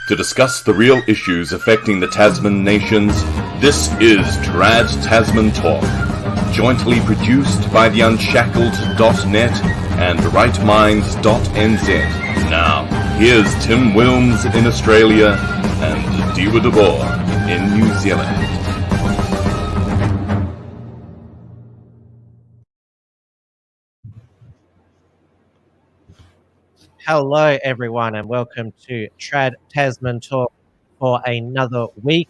To discuss the real issues affecting the Tasman nations, this is Trad Tasman Talk, jointly produced by the Unshackled.net and rightminds.nz. Now, here's Tim Wilms in Australia and Dieuwe Boer in New Zealand. Hello, everyone, and welcome to Trad Tasman Talk for another week.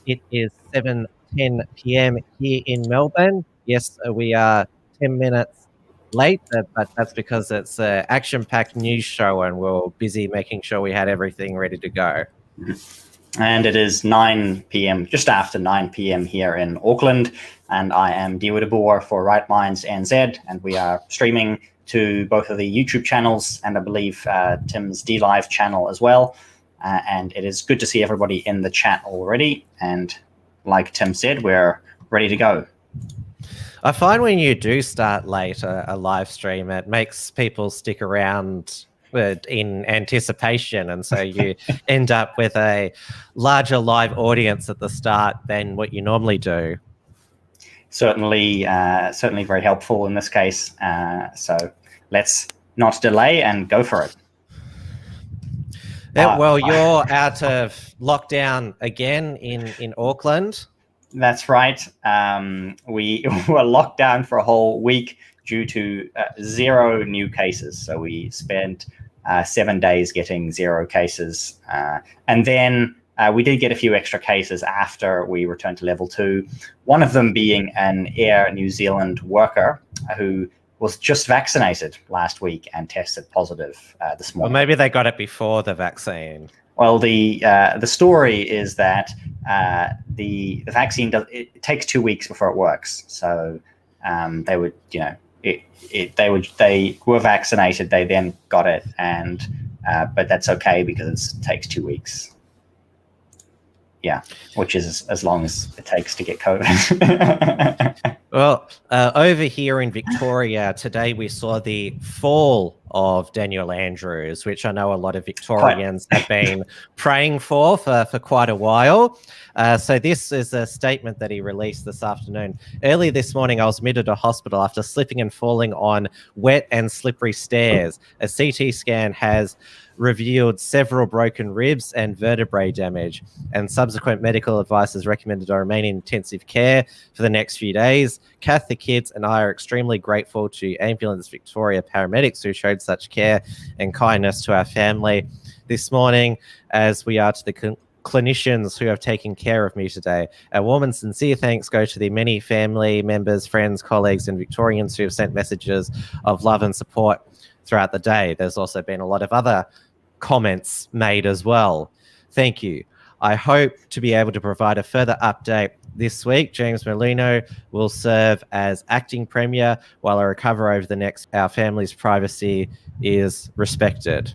It is 7:10 p.m. here in Melbourne. Yes, we are 10 minutes late, but that's because it's an action-packed news show and we're busy making sure we had everything ready to go. And it is 9 p.m., just after 9 p.m. here in Auckland, and I am Dieuwe Boer for Right Minds NZ, and we are streaming to both of the YouTube channels and I believe Tim's DLive channel as well. And it is good to see everybody in the chat already. And like Tim said, we're ready to go. I find when you do start late a live stream, it makes people stick around in anticipation. And so you end up with a larger live audience at the start than what you normally do. Certainly very helpful in this case. So let's not delay and go for it. Well, you're out of lockdown again in Auckland. That's right. We were locked down for a whole week due to 0 new cases. So we spent 7 days getting 0 cases. And then we did get a few extra cases after we returned to level 2, one of them being an Air New Zealand worker who was just vaccinated last week and tested positive this morning. Well, maybe they got it before the vaccine. Well, the story is that the vaccine it takes 2 weeks before it works. So they would, they were vaccinated, they then got it, and but that's okay because it takes 2 weeks. Yeah, which is as long as it takes to get COVID. Well, over here in Victoria today, we saw the fall of Daniel Andrews, which I know a lot of Victorians have been praying for quite a while. So this is a statement that he released this afternoon. Early this morning, I was admitted to hospital after slipping and falling on wet and slippery stairs. A CT scan has revealed several broken ribs and vertebrae damage, and subsequent medical advice is recommended to remain in intensive care for the next few days. Kath, the kids, and I are extremely grateful to Ambulance Victoria paramedics who showed such care and kindness to our family this morning, as we are to the clinicians who have taken care of me today. A warm and sincere thanks go to the many family members, friends, colleagues, and Victorians who have sent messages of love and support throughout the day. There's also been a lot of other comments made as well. Thank you. I hope to be able to provide a further update this week. James Merlino will serve as acting premier while I recover over the next. Our family's privacy is respected.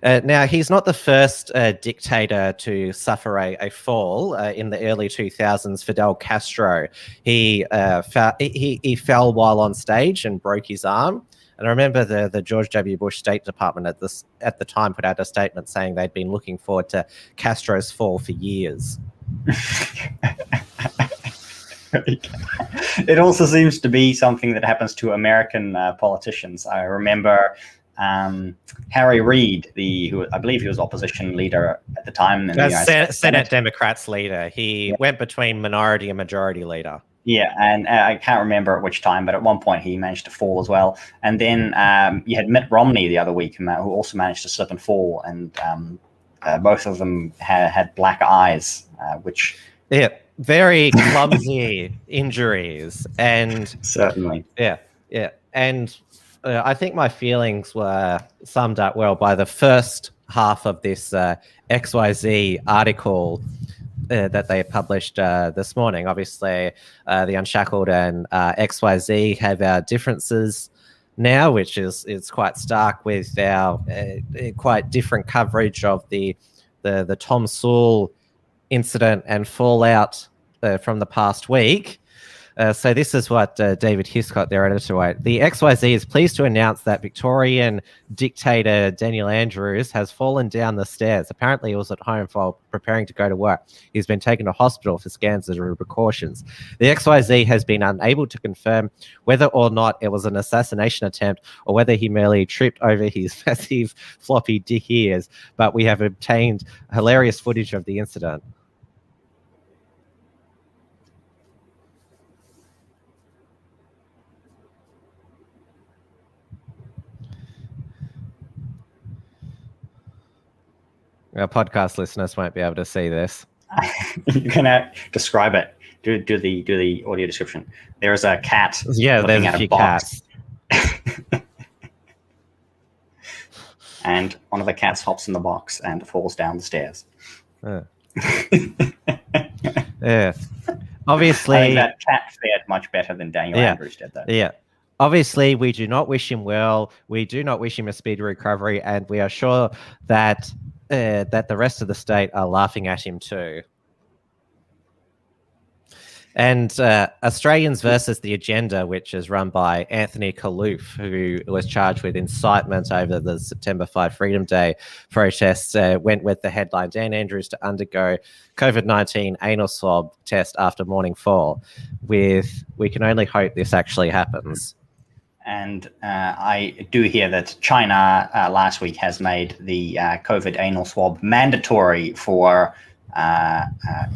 Now, he's not the first dictator to suffer a fall. In the early 2000s, Fidel Castro, he fell while on stage and broke his arm. And I remember the George W. Bush State Department at the time put out a statement saying they'd been looking forward to Castro's fall for years. It also seems to be something that happens to American politicians. I remember Harry Reid, who I believe he was opposition leader at the time. Senate Democrats leader. He went between minority and majority leader. Yeah, and I can't remember at which time, but at one point he managed to fall as well. And then you had Mitt Romney the other week, who also managed to slip and fall, and both of them had black eyes, which... Yeah, very clumsy injuries. And certainly. Yeah. And I think my feelings were summed up well by the first half of this XYZ article that they published this morning. Obviously, the Unshackled and XYZ have our differences now, which is quite stark with our quite different coverage of the Tom Sewell incident and fallout from the past week. So this is what David Hiscott, their editor, wrote. The XYZ is pleased to announce that Victorian dictator Daniel Andrews has fallen down the stairs. Apparently he was at home while preparing to go to work. He's been taken to hospital for scans as precautions. The XYZ has been unable to confirm whether or not it was an assassination attempt or whether he merely tripped over his massive floppy dick ears, but we have obtained hilarious footage of the incident. Our podcast listeners won't be able to see this. You're gonna describe it. Do the audio description. There is a cat. Yeah, there's a few cats. And one of the cats hops in the box and falls down the stairs. Yeah. Obviously, I think that cat fared much better than Daniel Andrews did, though. Yeah. Obviously, we do not wish him well. We do not wish him a speedy recovery, and we are sure that that the rest of the state are laughing at him too. And Australians versus the Agenda, which is run by Anthony Kaloof, who was charged with incitement over the September 5 Freedom Day protests, went with the headline, Dan Andrews to undergo COVID-19 anal swab test after morning fall. We can only hope this actually happens. And I do hear that China last week has made the COVID anal swab mandatory for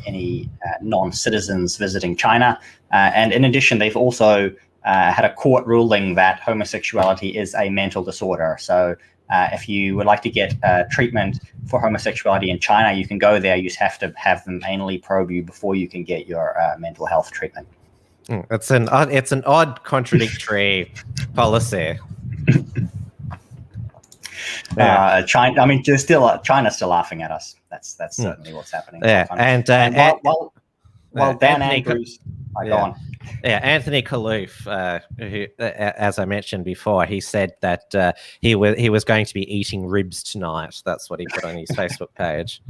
any non-citizens visiting China. And in addition, they've also had a court ruling that homosexuality is a mental disorder. So if you would like to get treatment for homosexuality in China, you can go there. You just have to have them anally probe you before you can get your mental health treatment. It's an odd contradictory policy. China. I mean, China's still laughing at us. That's certainly what's happening. Yeah, and while Dan Andrews, go on. Yeah, Anthony Kaloof, who, as I mentioned before, he said that he was going to be eating ribs tonight. That's what he put on his Facebook page.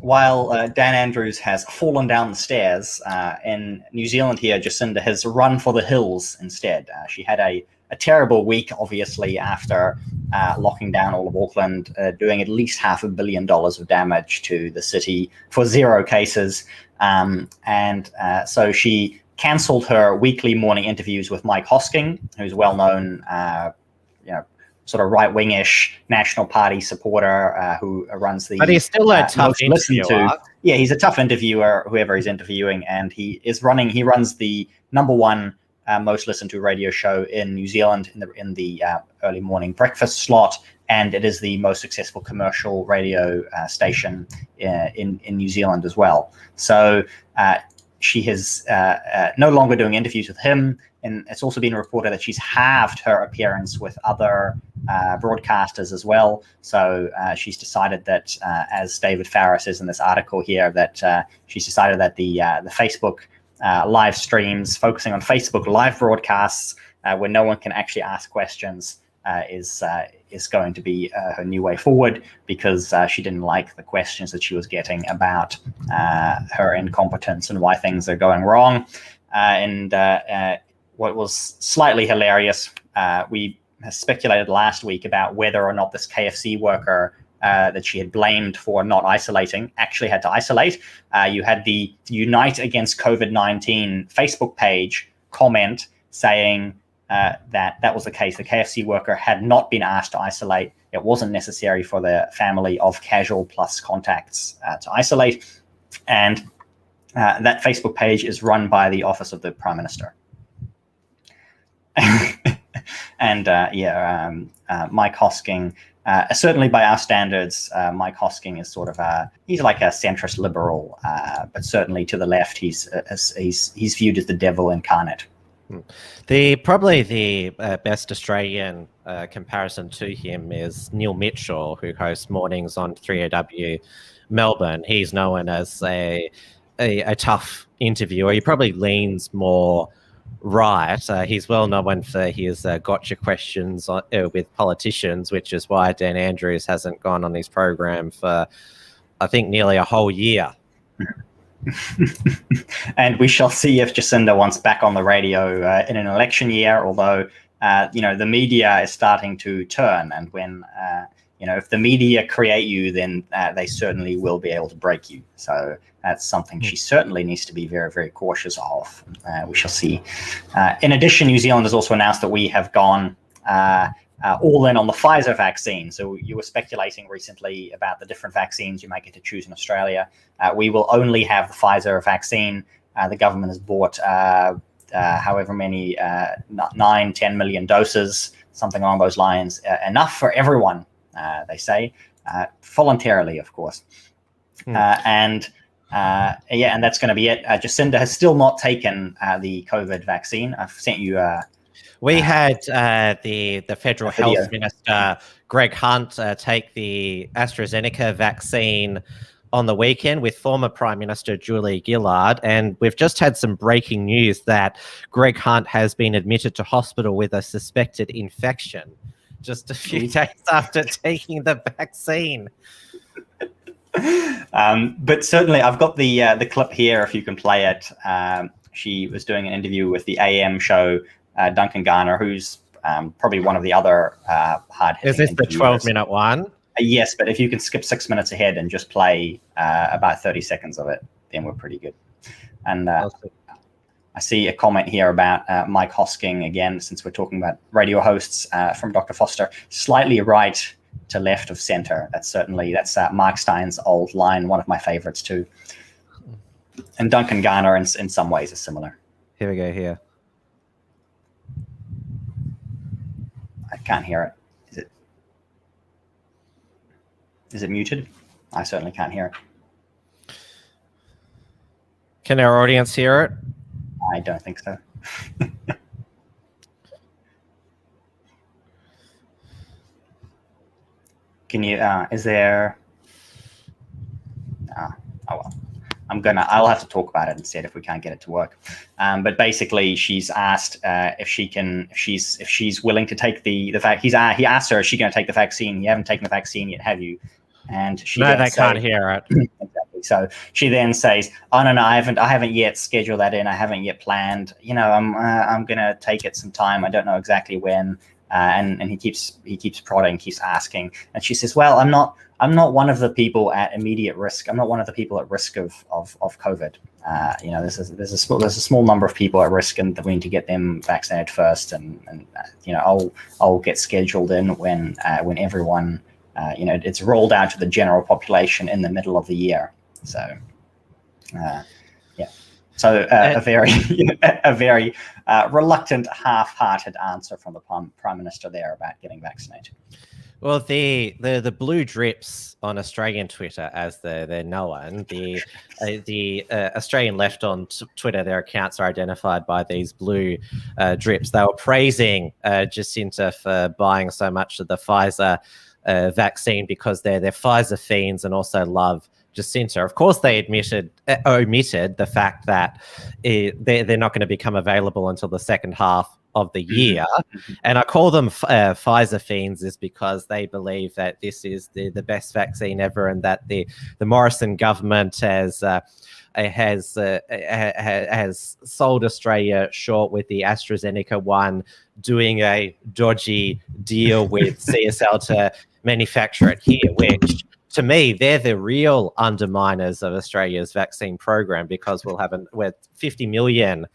While Dan Andrews has fallen down the stairs, in New Zealand here, Jacinda has run for the hills instead. She had a terrible week, obviously, after locking down all of Auckland, doing at least $500 million of damage to the city for 0 cases. So she cancelled her weekly morning interviews with Mike Hosking, who's well-known, sort of right-wing-ish National Party supporter who runs the. But he's still a tough interviewer. Yeah, he's a tough interviewer, whoever he's interviewing, and he runs the #1 most listened to radio show in New Zealand in the early morning breakfast slot, and it is the most successful commercial radio station in New Zealand as well. So she is no longer doing interviews with him. And it's also been reported that she's halved her appearance with other broadcasters as well. So she's decided that, as David Farrar says in this article here, that she's decided that the Facebook live streams, focusing on Facebook live broadcasts where no one can actually ask questions, is going to be her new way forward, because she didn't like the questions that she was getting about her incompetence and why things are going wrong. What was slightly hilarious, we speculated last week about whether or not this KFC worker that she had blamed for not isolating actually had to isolate. You had the Unite Against COVID-19 Facebook page comment saying that was the case. The KFC worker had not been asked to isolate. It wasn't necessary for the family of casual plus contacts to isolate. And that Facebook page is run by the Office of the Prime Minister. And Mike Hosking, certainly by our standards, Mike Hosking is sort of he's like a centrist liberal, but certainly to the left, he's viewed as the devil incarnate. Probably the best Australian comparison to him is Neil Mitchell, who hosts mornings on 3AW Melbourne. He's known as a tough interviewer. He probably leans more right. He's well known for his gotcha questions with politicians, which is why Dan Andrews hasn't gone on his program for, I think, nearly a whole year. And we shall see if Jacinda wants back on the radio in an election year, although, the media is starting to turn. And when, if the media create you, then they certainly will be able to break you. So that's something she certainly needs to be very, very cautious of. We shall see. In addition, New Zealand has also announced that we have gone all in on the Pfizer vaccine. So you were speculating recently about the different vaccines you might get to choose in Australia. We will only have the Pfizer vaccine. The government has bought however many, 10 million doses, something along those lines, enough for everyone, they say, voluntarily, of course. And that's going to be it. Jacinda has still not taken the COVID vaccine. I've sent you we had the federal health minister, Greg Hunt, take the AstraZeneca vaccine on the weekend with former Prime Minister Julie Gillard. And we've just had some breaking news that Greg Hunt has been admitted to hospital with a suspected infection just a few days after taking the vaccine. But certainly, I've got the clip here if you can play it. She was doing an interview with the AM show, Duncan Garner, who's probably one of the other hard-hitting. Is this the 12-minute one? Yes, but if you can skip 6 minutes ahead and just play about 30 seconds of it, then we're pretty good. And I see a comment here about Mike Hosking, again, since we're talking about radio hosts, from Dr. Foster, slightly right to left of center. That's Mark Stein's old line, one of my favorites too. And Duncan Garner in some ways is similar. Here we go here. I can't hear it. Is it muted? I certainly can't hear it. Can our audience hear it? I don't think so. Can you, is there, oh well, I'll have to talk about it instead if we can't get it to work. But basically she's asked if she's willing to take the he asked her, is she going to take the vaccine? You haven't taken the vaccine yet, have you? And she can't hear it. Exactly. So she then says, "Oh no, I haven't yet scheduled that in. I haven't yet planned. I'm going to take it some time. I don't know exactly when." And he keeps prodding, keeps asking, and she says, "Well, I'm not one of the people at immediate risk. I'm not one of the people at risk of COVID. There's a small number of people at risk, and we need to get them vaccinated first. And I'll get scheduled in when everyone." It's rolled out to the general population in the middle of the year. So, So a very reluctant, half-hearted answer from the Prime Minister there about getting vaccinated. Well, the blue drips on Australian Twitter, as they're known, the Australian left on Twitter, their accounts are identified by these blue drips. They were praising Jacinda for buying so much of the Pfizer vaccine because they're Pfizer fiends and also love Jacinda. Of course, they omitted the fact that they're not going to become available until the second half of the year. And I call them Pfizer fiends is because they believe that this is the best vaccine ever, and that the Morrison government has sold Australia short with the AstraZeneca one, doing a dodgy deal with CSL to manufacture it here, which to me, they're the real underminers of Australia's vaccine program, because we're 50 million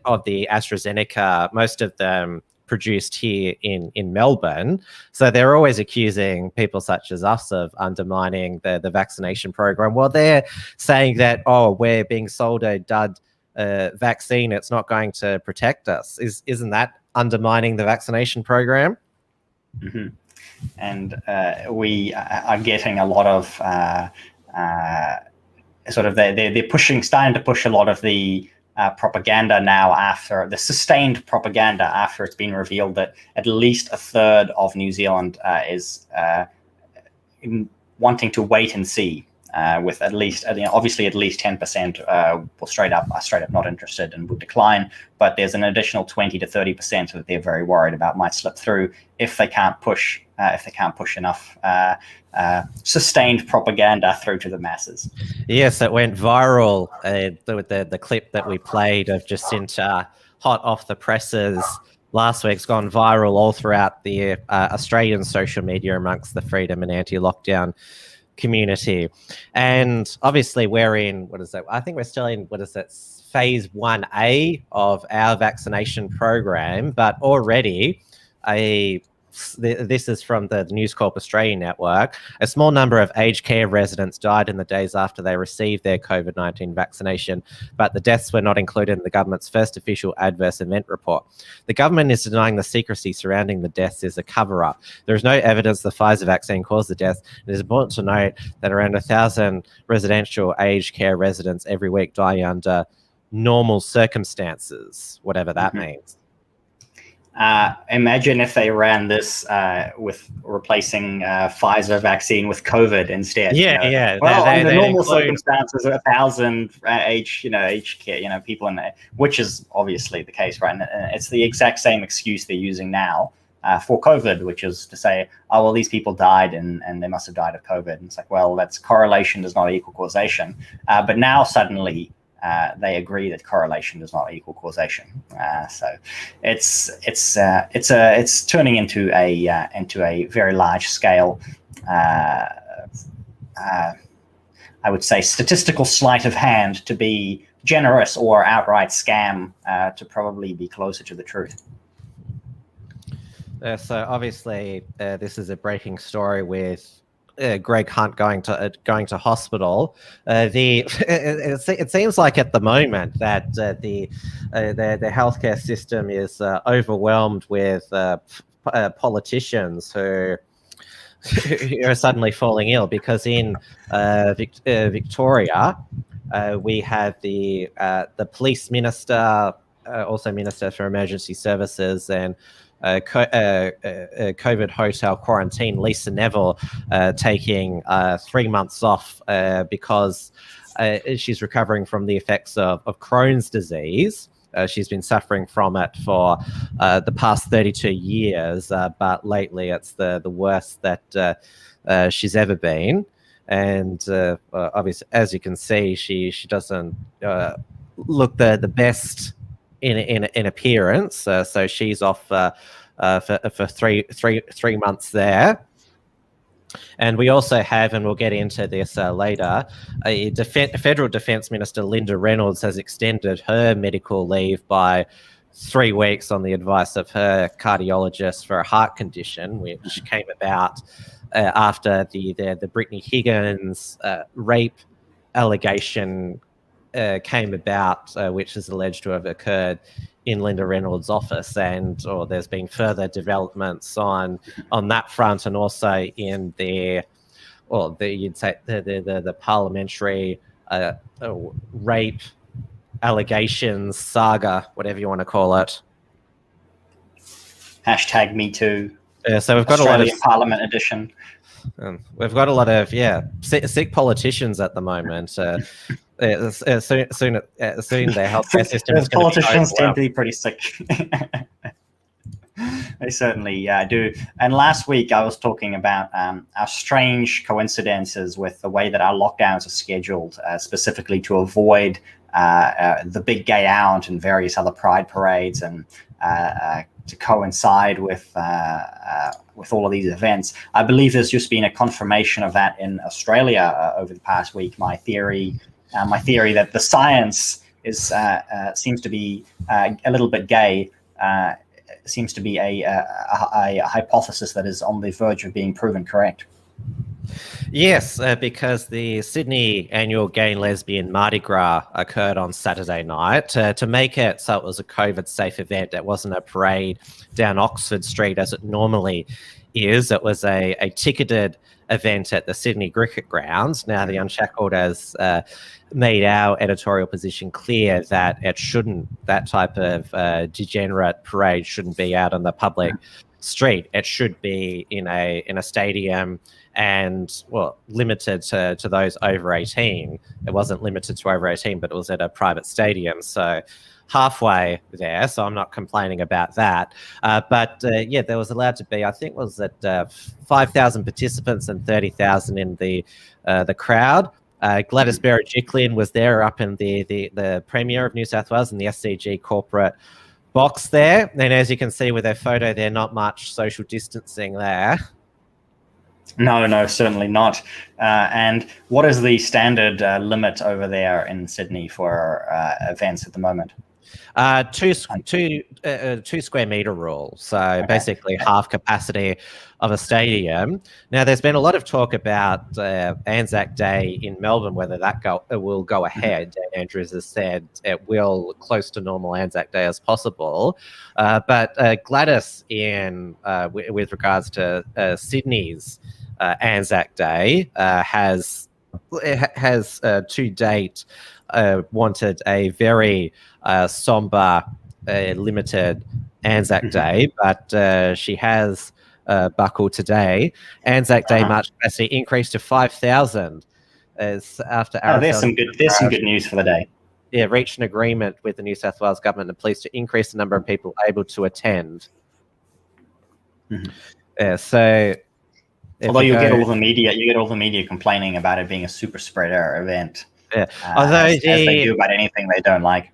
of the AstraZeneca, most of them produced here in Melbourne. So they're always accusing people such as us of undermining the vaccination program. Well, they're saying that, we're being sold a dud vaccine, it's not going to protect us. Isn't that undermining the vaccination program? Mm-hmm. And we are getting a lot of they're starting to push a lot of the propaganda now, after the sustained propaganda after it's been revealed that at least a third of New Zealand is wanting to wait and see, with at least obviously at least 10% will straight up not interested and would decline, but there's an additional 20 to 30% that they're very worried about might slip through if they can't push if they can't push enough sustained propaganda through to the masses. Yes, it went viral with the clip that we played of Jacinda hot off the presses last week's gone viral all throughout the Australian social media amongst the freedom and anti-lockdown community. And obviously we're in, I think we're still in, phase 1A of our vaccination program, but already this is from the News Corp Australia network. A small number of aged care residents died in the days after they received their COVID-19 vaccination, but the deaths were not included in the government's first official adverse event report. The government is denying the secrecy surrounding the deaths is a cover-up. There is no evidence the Pfizer vaccine caused the deaths. It is important to note that around 1,000 residential aged care residents every week die under normal circumstances, whatever that means. Imagine if they ran this with replacing Pfizer vaccine with COVID instead. Yeah. Well, under normal circumstances, 1,000 aged care, people in there, which is obviously the case, right? And it's the exact same excuse they're using now for COVID, which is to say, oh, well, these people died and they must have died of COVID. And it's like, well, that's correlation does not equal causation. But now suddenly, they agree that correlation does not equal causation. So it's turning into a very large scale, I would say, statistical sleight of hand to be generous or outright scam to probably be closer to the truth. So obviously, this is a breaking story with Greg Hunt going to hospital. It seems like at the moment that the healthcare system is overwhelmed with politicians who are suddenly falling ill, because in Victoria we have the police minister, also Minister for Emergency Services, and COVID hotel quarantine, Lisa Neville, taking 3 months off because she's recovering from the effects of Crohn's disease. She's been suffering from it for the past 32 years, but lately it's the worst that she's ever been. And obviously, as you can see, she doesn't look the best in appearance, so she's off for three months there. And we also have, and we'll get into this later, Federal Defence Minister Linda Reynolds has extended her medical leave by 3 weeks on the advice of her cardiologist for a heart condition, which came about after the Brittany Higgins rape allegation came about, which is alleged to have occurred in Linda Reynolds' office, and there's been further developments on that front, and also in the parliamentary rape allegations saga, whatever you want to call it. Hashtag MeToo. So we've got Australian a lot of Parliament edition. We've got a lot of sick politicians at the moment. Soon their healthcare system is going to be politicians tend to be pretty sick. They certainly do. And last week I was talking about our strange coincidences with the way that our lockdowns are scheduled, specifically to avoid the big gay out and various other pride parades, and to coincide with all of these events. I believe there's just been a confirmation of that in Australia over the past week. My theory that the science is seems to be a little bit gay seems to be a hypothesis that is on the verge of being proven correct. Yes, because the Sydney annual Gay and Lesbian Mardi Gras occurred on Saturday night. To make it so it was a COVID-safe event, it wasn't a parade down Oxford Street as it normally is. It was a ticketed event at the Sydney Cricket Grounds. Now, the Unshackled has made our editorial position clear that that type of degenerate parade shouldn't be out on the public street. It should be in a stadium and limited to those over 18. It wasn't limited to over 18, but it was at a private stadium. So halfway there, so I'm not complaining about that. But there was allowed to be, I think, was it 5,000 participants and 30,000 in the crowd. Gladys Berejiklian was there up in the Premier of New South Wales in the SCG corporate box there. And as you can see with their photo, there not much social distancing there. No, certainly not. And what is the standard limit over there in Sydney for events at the moment? 2 square meter rule. So basically half capacity of a stadium. Now, there's been a lot of talk about Anzac Day in Melbourne, whether that will go ahead. Andrews has said it will close to normal Anzac Day as possible. But Gladys, with regards to Sydney's Anzac Day, has to date wanted a very somber, limited Anzac Day, but she has buckled today. Anzac Day march capacity increased to 5,000 after there's some good news for the day. Yeah, reached an agreement with the New South Wales government and police to increase the number of people able to attend. So although you get all the media complaining about it being a super spreader event. Although as they do about anything they don't like.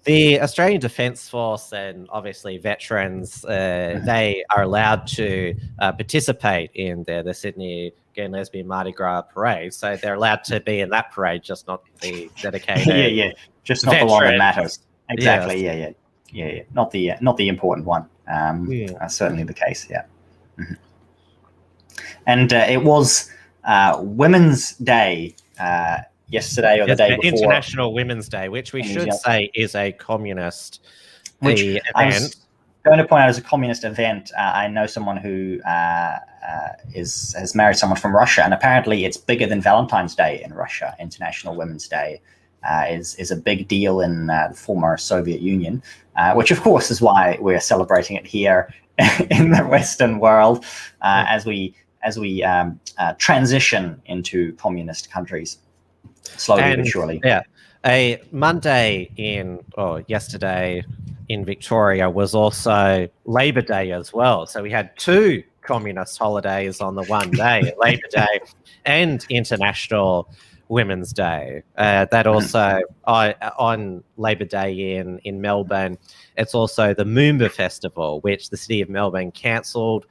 The Australian Defence Force and obviously veterans, they are allowed to participate in the Sydney Gay and Lesbian Mardi Gras parade. So they're allowed to be in that parade, just not the dedicated. Just not the one that matters. Exactly. Yes. Yeah. Not the important one. That's certainly the case. Yeah. And it was Women's Day. Yesterday or the day before. International Women's Day, which we should say is a communist event. I was going to point out as a communist event. I know someone who has married someone from Russia, and apparently it's bigger than Valentine's Day in Russia. International Women's Day is a big deal in the former Soviet Union, which of course is why we're celebrating it here in the Western world as we transition into communist countries. Slowly but surely. Yeah. A Monday yesterday in Victoria was also Labor Day as well. So we had 2 communist holidays on the one day, Labor Day and International Women's Day. That also, on Labor Day in Melbourne, it's also the Moomba Festival, which the City of Melbourne cancelled.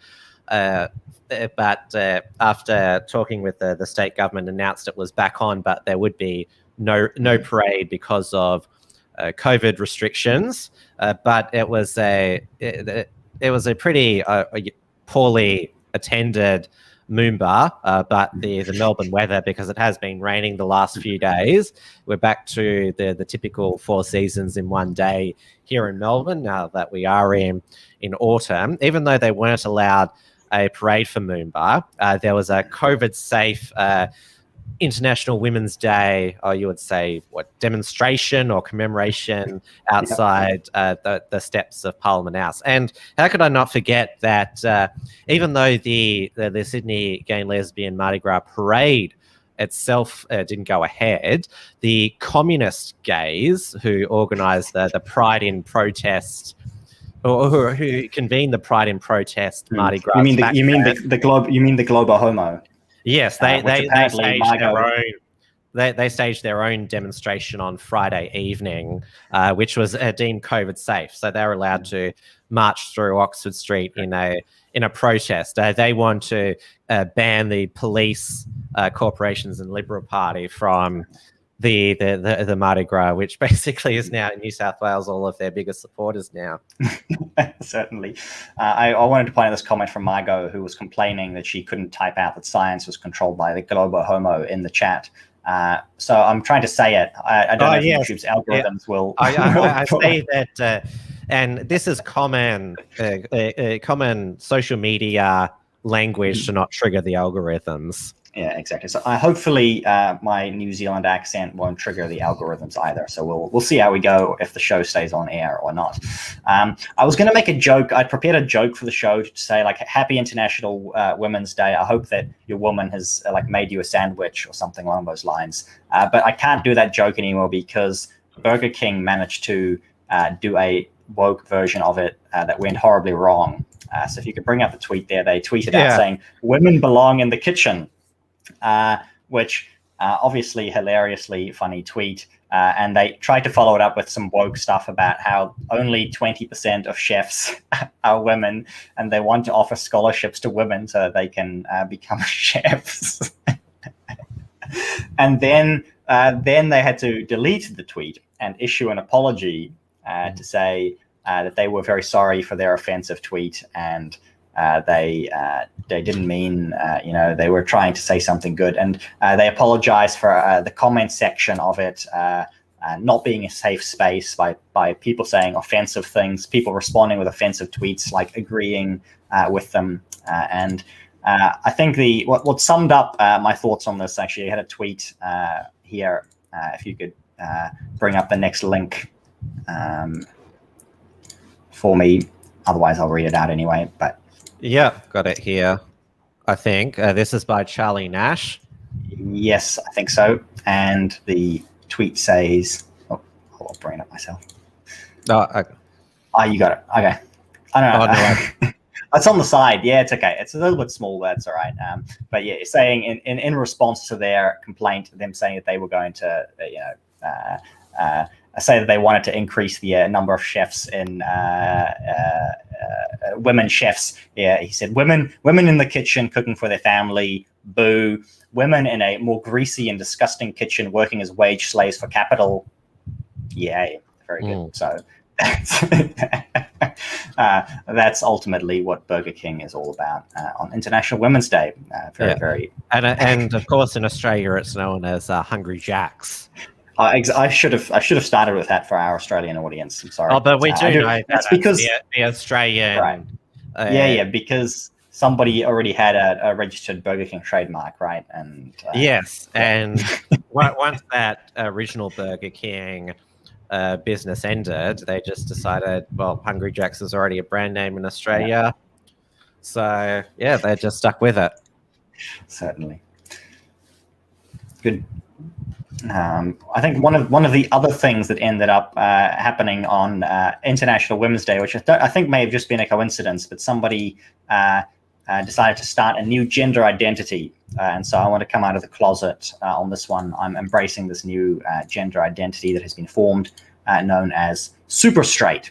But after talking with the state government, announced it was back on, but there would be no parade because of COVID restrictions. But it was a pretty poorly attended Moomba. But the Melbourne weather, because it has been raining the last few days, we're back to the typical 4 seasons in one day here in Melbourne. Now that we are in autumn, even though they weren't allowed a parade for Moomba, there was a COVID-safe International Women's Day, or you would say, demonstration or commemoration outside the steps of Parliament House. And how could I not forget that even though the Sydney Gay and Lesbian Mardi Gras parade itself didn't go ahead, the communist gays who organised the Pride in Protest, or who convened the Pride in Protest Mardi Gras. You mean the Globo Homo? Yes, they staged their own demonstration on Friday evening, which was deemed COVID safe. So they're allowed to march through Oxford Street in a protest. They want to ban the police, corporations, and Liberal Party from the Mardi Gras, which basically is now in New South Wales all of their biggest supporters now. Certainly. I wanted to point out this comment from Margot, who was complaining that she couldn't type out that science was controlled by the Globo Homo in the chat. So I'm trying to say it. I don't know if YouTube's algorithms will. I say that, and this is common social media language to not trigger the algorithms. Yeah, exactly. So hopefully my New Zealand accent won't trigger the algorithms either. So we'll see how we go if the show stays on air or not. I was going to make a joke. I'd prepared a joke for the show to say like Happy International Women's Day. I hope that your woman has like made you a sandwich or something along those lines. But I can't do that joke anymore because Burger King managed to do a woke version of it that went horribly wrong. So if you could bring up the tweet there, they tweeted out saying, "Women belong in the kitchen." Which obviously hilariously funny tweet, and they tried to follow it up with some woke stuff about how only 20% of chefs are women, and they want to offer scholarships to women so that they can become chefs. And then they had to delete the tweet and issue an apology to say that they were very sorry for their offensive tweet, and they didn't mean, they were trying to say something good. And they apologized for the comment section of it not being a safe space by people saying offensive things, people responding with offensive tweets, like agreeing with them. And I think what summed up my thoughts on this, actually, I had a tweet here. If you could bring up the next link for me. Otherwise, I'll read it out anyway. But yeah, got it here. I think this is by Charlie Nash. Yes, I think so. And the tweet says, I'll bring it up myself. You got it. Okay. I don't know. It's on the side. Yeah, it's okay. It's a little bit small. That's all right. But yeah, saying in response to their complaint, them saying that they were going to, say that they wanted to increase the number of chefs in women chefs. Yeah, he said women in the kitchen cooking for their family. Boo. Women in a more greasy and disgusting kitchen working as wage slaves for capital. Yay. Very good. So that's ultimately what Burger King is all about on International Women's Day. Very. And of course, in Australia, it's known as Hungry Jacks. I should have started with that for our Australian audience. I'm sorry. Oh, but we do know that's because the Australian. Right. Because somebody already had a registered Burger King trademark, right? And yes, and once that original Burger King business ended, they just decided, well, Hungry Jacks is already a brand name in Australia, so yeah, they just stuck with it. Certainly. Good. I think one of the other things that ended up happening on International Women's Day, which I think may have just been a coincidence, but somebody decided to start a new gender identity. And so I want to come out of the closet on this one. I'm embracing this new gender identity that has been formed, known as super straight.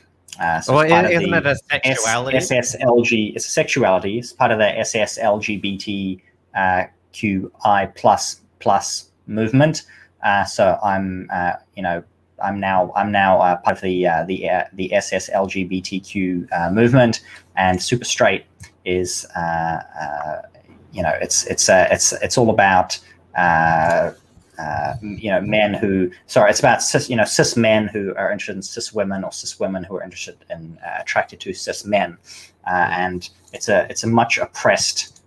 So isn't it a sexuality? SSLG. It's a sexuality. It's part of the SSLGBTQI++ movement. So I'm now part of the SSLGBTQ movement, and super straight is it's all about men who it's about cis men who are interested in cis women, or cis women who are interested in attracted to cis men, and it's a much oppressed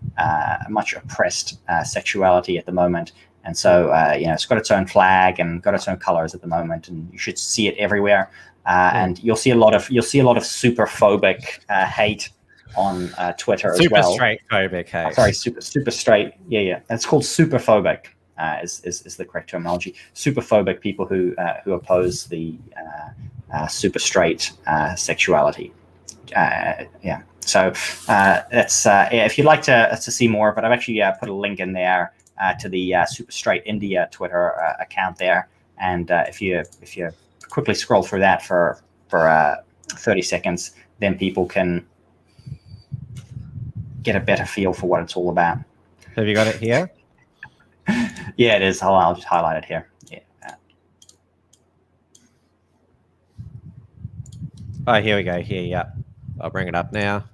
sexuality at the moment. And so, it's got its own flag and got its own colors at the moment, and you should see it everywhere. And you'll see a lot of super phobic hate on Twitter as well. Super straight phobic hate. Sorry, super straight. Yeah. It's called super phobic. Is the correct terminology? Super phobic people who oppose the super straight sexuality. So that's if you'd like to see more of it, I've actually put a link in there. To the Super Straight India Twitter account there, and if you quickly scroll through that for 30 seconds, then people can get a better feel for what it's all about. Have you got it here? Yeah, it is. I'll just highlight it here. Yeah. Oh, here we go. Here, yeah. I'll bring it up now.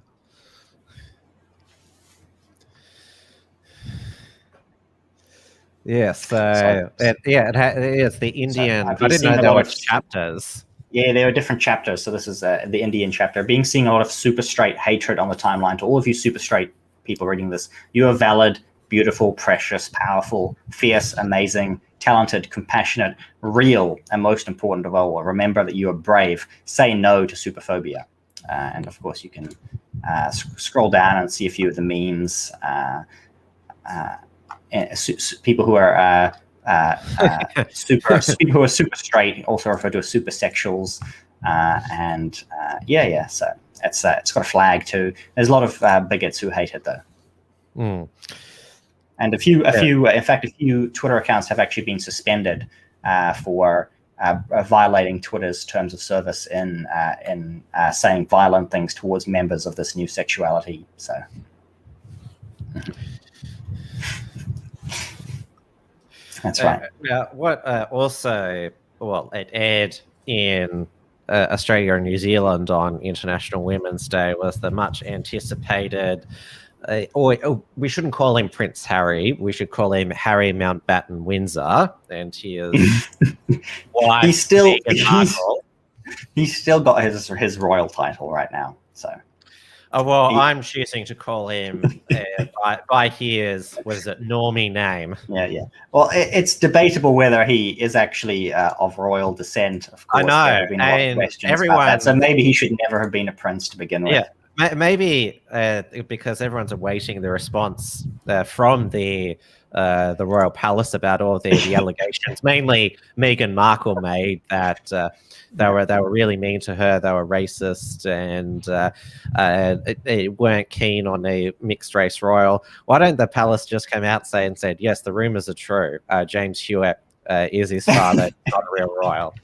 Yes, it is the Indian. I didn't know there were chapters. Yeah, there are different chapters. So this is the Indian chapter. Seeing a lot of super straight hatred on the timeline. To all of you super straight people reading this, you are valid. beautiful, precious, powerful, fierce, amazing, talented, compassionate, real, and most important of all, remember that you are brave. Say no to superphobia. And of course, you can scroll down and see a few of the memes. People who are people who are super straight, also referred to as supersexuals. So it's got a flag too. There's a lot of bigots who hate it though. And a few Twitter accounts have actually been suspended for violating Twitter's terms of service in saying violent things towards members of this new sexuality. So that's right. What it aired in Australia and New Zealand on International Women's Day was the much anticipated, we shouldn't call him Prince Harry, we should call him Harry Mountbatten Windsor, and he is he's still got his royal title right now. So I'm choosing to call him by his, normie name. Yeah. Well, it's debatable whether he is actually of royal descent. Of course, I know, there have been a lot of questions about that. So maybe he should never have been a prince to begin with. Yeah, maybe because everyone's awaiting the response from the royal palace about all the allegations. Mainly, Meghan Markle made that. They were really mean to her. They were racist and they weren't keen on a mixed race royal. Why don't the palace just come out and said, yes, the rumors are true. James Hewitt is his father, not a real royal.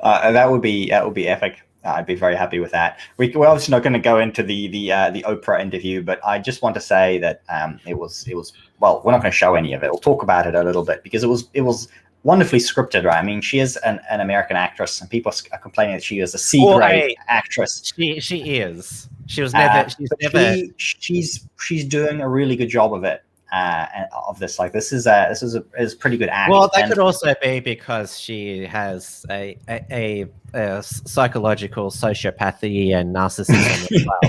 That would be epic. I'd be very happy with that. We're obviously not going to go into the Oprah interview, but I just want to say that it was well, we're not going to show any of it. We'll talk about it a little bit because it was wonderfully scripted, right? I mean, she is an American actress, and people are complaining that she is a C-grade actress. She is. She was never. She's doing a really good job of it. Of this, like this is a pretty good act. Well, that could also be because she has a psychological sociopathy and narcissism as well.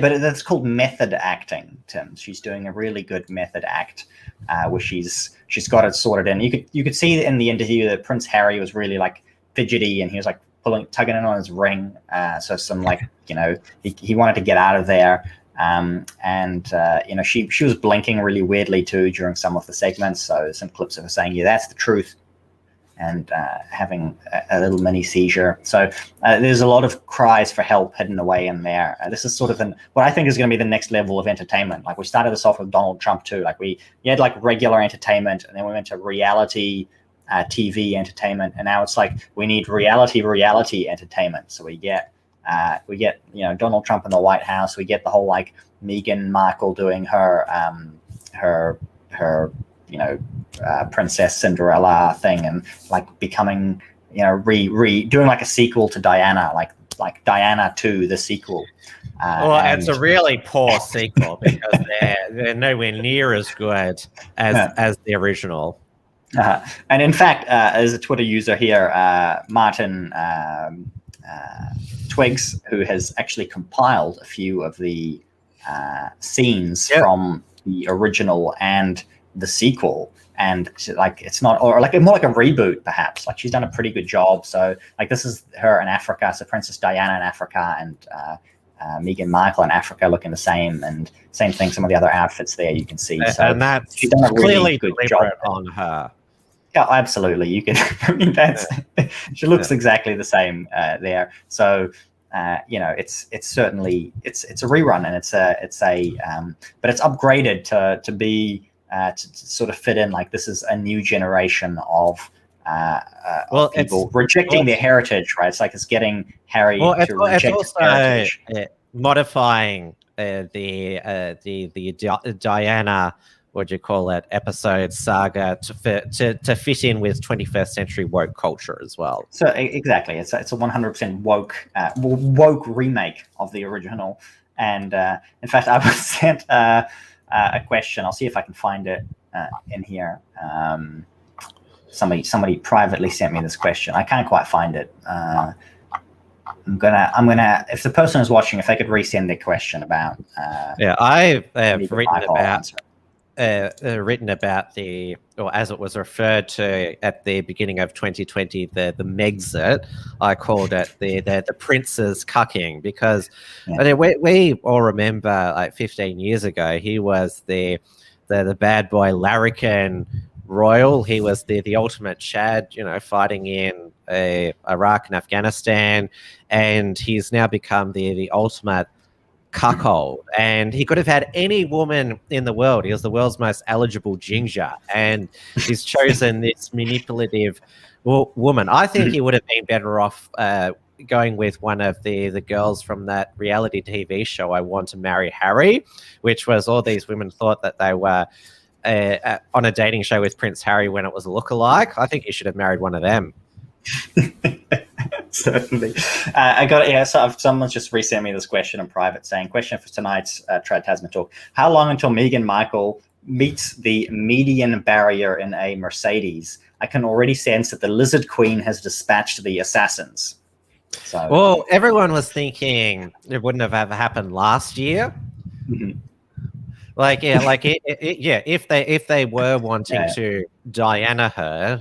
But that's called method acting, Tim. She's doing a really good method act, where she's got it sorted in. You could see in the interview that Prince Harry was really like fidgety, and he was like tugging in on his ring. So some he wanted to get out of there. She was blinking really weirdly too during some of the segments. So some clips of her saying, "Yeah, that's the truth," and having a little mini seizure. So there's a lot of cries for help hidden away in there. This is sort of what I think is going to be the next level of entertainment. Like we started this off with Donald Trump too. Like we had like regular entertainment, and then we went to reality TV entertainment, and now it's like we need reality entertainment. So we get Donald Trump in the White House. We get the whole like Meghan Markle doing her Princess Cinderella thing, and like becoming doing like a sequel to Diana, like Diana 2, the sequel. It's a really poor sequel because they're nowhere near as good as the original. And in fact, as a Twitter user here, Martin Twigs, who has actually compiled a few of the scenes from the original and the sequel, and like it's not, or like more like a reboot perhaps. Like she's done a pretty good job. So like this is her in Africa, so Princess Diana in Africa, and Meghan Markle in Africa looking the same, and same thing. Some of the other outfits there you can see. So and that's she's done a really good job on her. Yeah, absolutely. You can. I mean, she looks exactly the same there. So it's certainly it's a rerun, and it's a but it's upgraded to be to sort of fit in. Like this is a new generation of people rejecting their heritage, right? It's like it's getting Harry to reject his heritage. Modifying the Diana, what do you call it, episode saga to fit in with 21st century woke culture as well. So exactly, it's a 100% woke remake of the original. And in fact, I was sent a question. I'll see if I can find it in here. Somebody privately sent me this question. I can't quite find it. I'm gonna. If the person is watching, if they could resend their question about. I've written about the, or as it was referred to at the beginning of 2020, the Megxit. I called it the prince's cucking, because we all remember, like 15 years ago, he was the bad boy larrikin royal. He was the ultimate Chad, fighting in Iraq and Afghanistan, and he's now become the ultimate cuckold, and he could have had any woman in the world. He was the world's most eligible ginger, and he's chosen this manipulative woman. I think he would have been better off going with one of the girls from that reality TV show, I Want to Marry Harry, which was all these women thought that they were on a dating show with Prince Harry when it was a lookalike. I think he should have married one of them. Certainly. I got it. So someone's just resent me this question in private, saying, question for tonight's Trad Tasman Talk. How long until Meghan Markle meets the median barrier in a Mercedes? I can already sense that the Lizard Queen has dispatched the assassins. So, well, everyone was thinking it wouldn't have ever happened last year. Mm-hmm. If they were wanting to Diana her,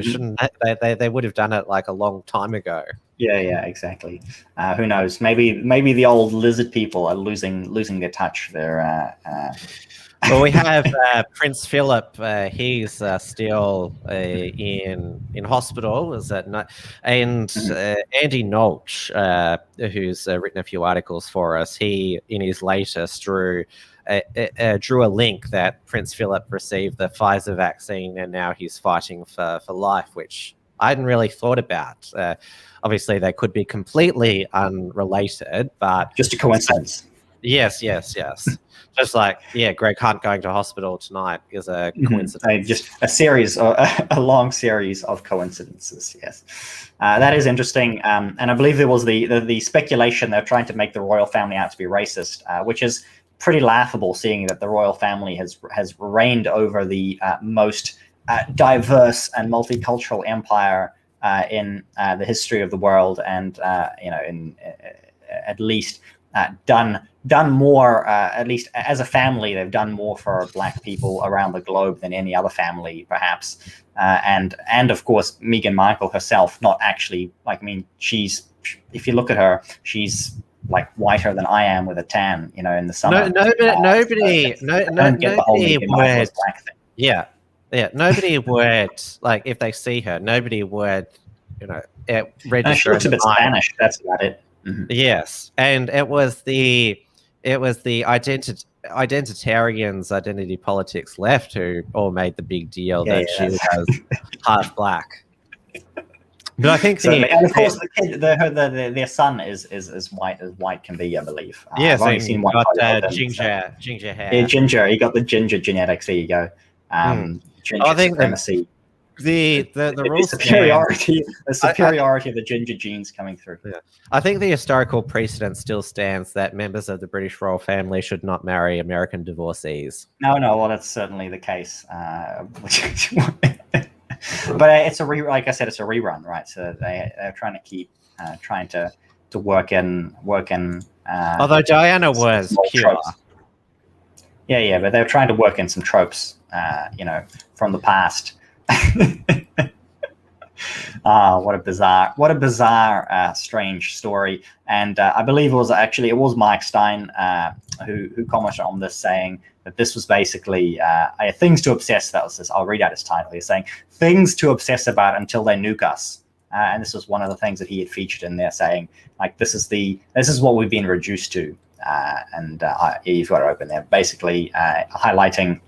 shouldn't they would have done it like a long time ago. Yeah, exactly. Who knows? Maybe the old lizard people are losing their touch. Well, we have Prince Philip. He's still in hospital. Is that not? And Andy Nolch, who's written a few articles for us, he in his latest drew a link that Prince Philip received the Pfizer vaccine and now he's fighting for life, which I hadn't really thought about. Obviously, they could be completely unrelated, but just a coincidence. Yes. Just like, Greg Hunt going to hospital tonight is a coincidence. Just a long series of coincidences, yes. That is interesting. And I believe there was the speculation they're trying to make the royal family out to be racist, which is pretty laughable, seeing that the royal family has reigned over the most diverse and multicultural empire in the history of the world, and at least done more, at least as a family, they've done more for Black people around the globe than any other family, perhaps. And of course, Meghan Markle herself, not actually, she's, if you look at her, she's like whiter than I am with a tan, in the summer. Nobody would. Yeah. Nobody would, if they see her, nobody would, register. She looks a bit Spanish. That's about it. Mm-hmm. Yes, and it was the identitarians, identity politics left, who all made the big deal that she was half Black. But I think and of course their son is white as white can be, I believe. Yes, he's got ginger hair. Yeah, ginger. He got the ginger genetics. There you go. Ginger supremacy. The superiority of the ginger genes coming through. Yeah. I think the historical precedent still stands that members of the British royal family should not marry American divorcees. No, well, that's certainly the case. But it's like I said, it's a rerun, right? So they're trying to keep trying to work in. Although Diana was pure. Tropes. Yeah, but they're trying to work in some tropes, from the past. What a bizarre, strange story. And I believe it was Mike Stein who commented on this, saying that this was basically things to obsess. That was this. I'll read out his title. He's saying things to obsess about until they nuke us. And this was one of the things that he had featured in there, saying this is what we've been reduced to. You've got it open there, basically highlighting,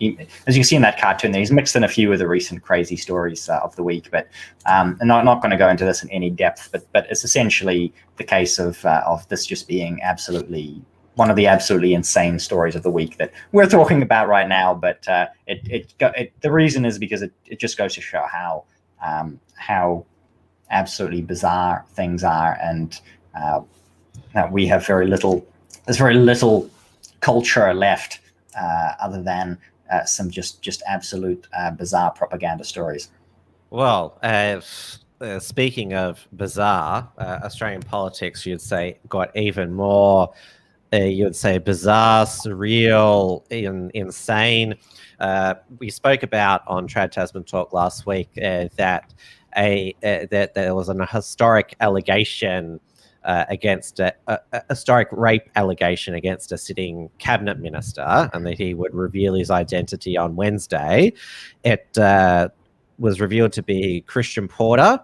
as you can see in that cartoon there, he's mixed in a few of the recent crazy stories of the week, but I'm not going to go into this in any depth, but it's essentially the case of this just being absolutely one of the absolutely insane stories of the week that we're talking about right now. But the reason is because it just goes to show how absolutely bizarre things are, and that we have there's very little culture left other than some just absolute bizarre propaganda stories. Well, speaking of bizarre, Australian politics, you'd say, got even more, you would say, bizarre, surreal, insane. We spoke about on Trad Tasman Talk last week that there was an historic allegation against a historic rape allegation against a sitting cabinet minister, and that he would reveal his identity on Wednesday. It was revealed to be Christian Porter,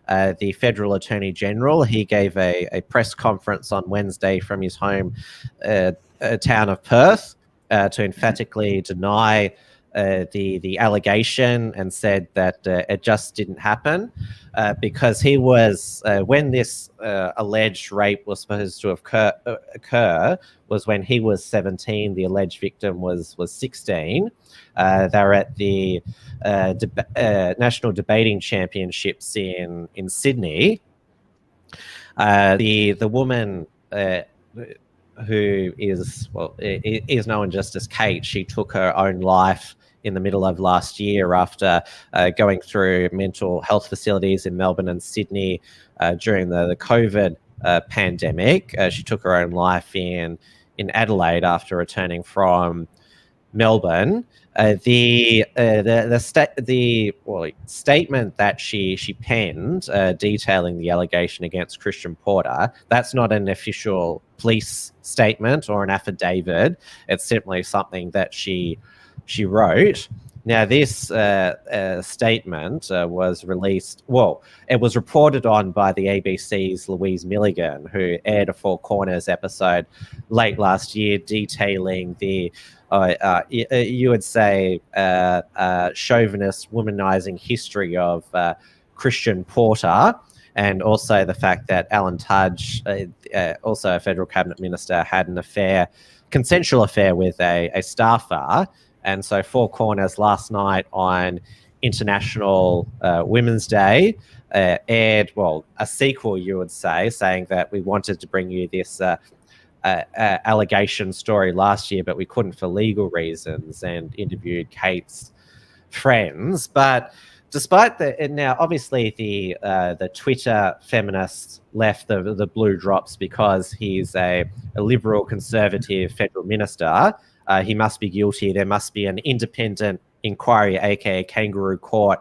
the federal attorney general. He gave a press conference on Wednesday from his home town of Perth to emphatically deny the allegation, and said that it just didn't happen because he was when this alleged rape was supposed to occur was when he was 17. The alleged victim was 16. They were at the National Debating Championships in Sydney. The woman who is known just as Kate, she took her own life in the middle of last year after going through mental health facilities in Melbourne and Sydney during the COVID pandemic. She took her own life in Adelaide after returning from Melbourne. The statement that she penned detailing the allegation against Christian Porter, that's not an official police statement or an affidavit. It's simply something that she wrote. Now, this statement was released, it was reported on by the ABC's Louise Milligan, who aired a Four Corners episode late last year detailing the, you would say, chauvinist, womanizing history of Christian Porter, and also the fact that Alan Tudge, also a federal cabinet minister, had an consensual affair with a staffer. And so Four Corners last night on International Women's Day aired, a sequel, you would say, saying that we wanted to bring you this allegation story last year, but we couldn't for legal reasons, and interviewed Kate's friends. But despite now obviously the Twitter feminists left the blue drops because he's a liberal conservative federal minister. He must be guilty. There must be an independent inquiry, aka kangaroo court,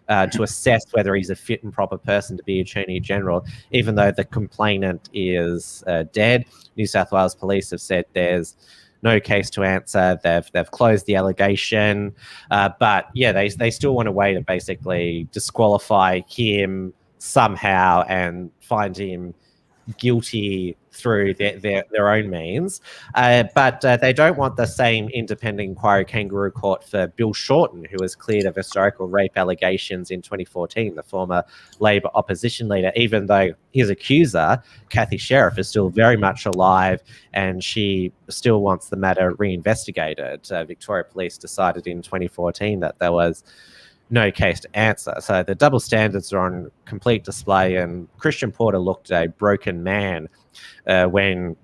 to assess whether he's a fit and proper person to be Attorney General, even though the complainant is dead. New South Wales Police have said there's no case to answer. They've closed the allegation, but yeah, they still want a way to basically disqualify him somehow and find him guilty through their own means, but they don't want the same independent inquiry kangaroo court for Bill Shorten, who was cleared of historical rape allegations in 2014, the former Labor opposition leader, even though his accuser, Kathy Sheriff, is still very much alive, and she still wants the matter reinvestigated. Victoria Police decided in 2014 that there was no case to answer. So the double standards are on complete display, and Christian Porter looked a broken man when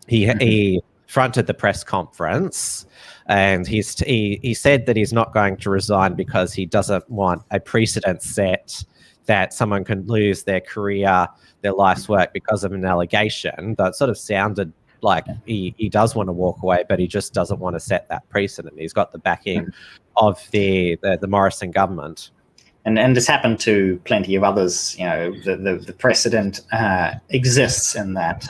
he fronted the press conference, and he said that he's not going to resign because he doesn't want a precedent set that someone can lose their career, their life's work because of an allegation. That sort of sounded like he does want to walk away, but he just doesn't want to set that precedent. He's got the backing of the Morrison government. And this happened to plenty of others. You know, the precedent exists in that,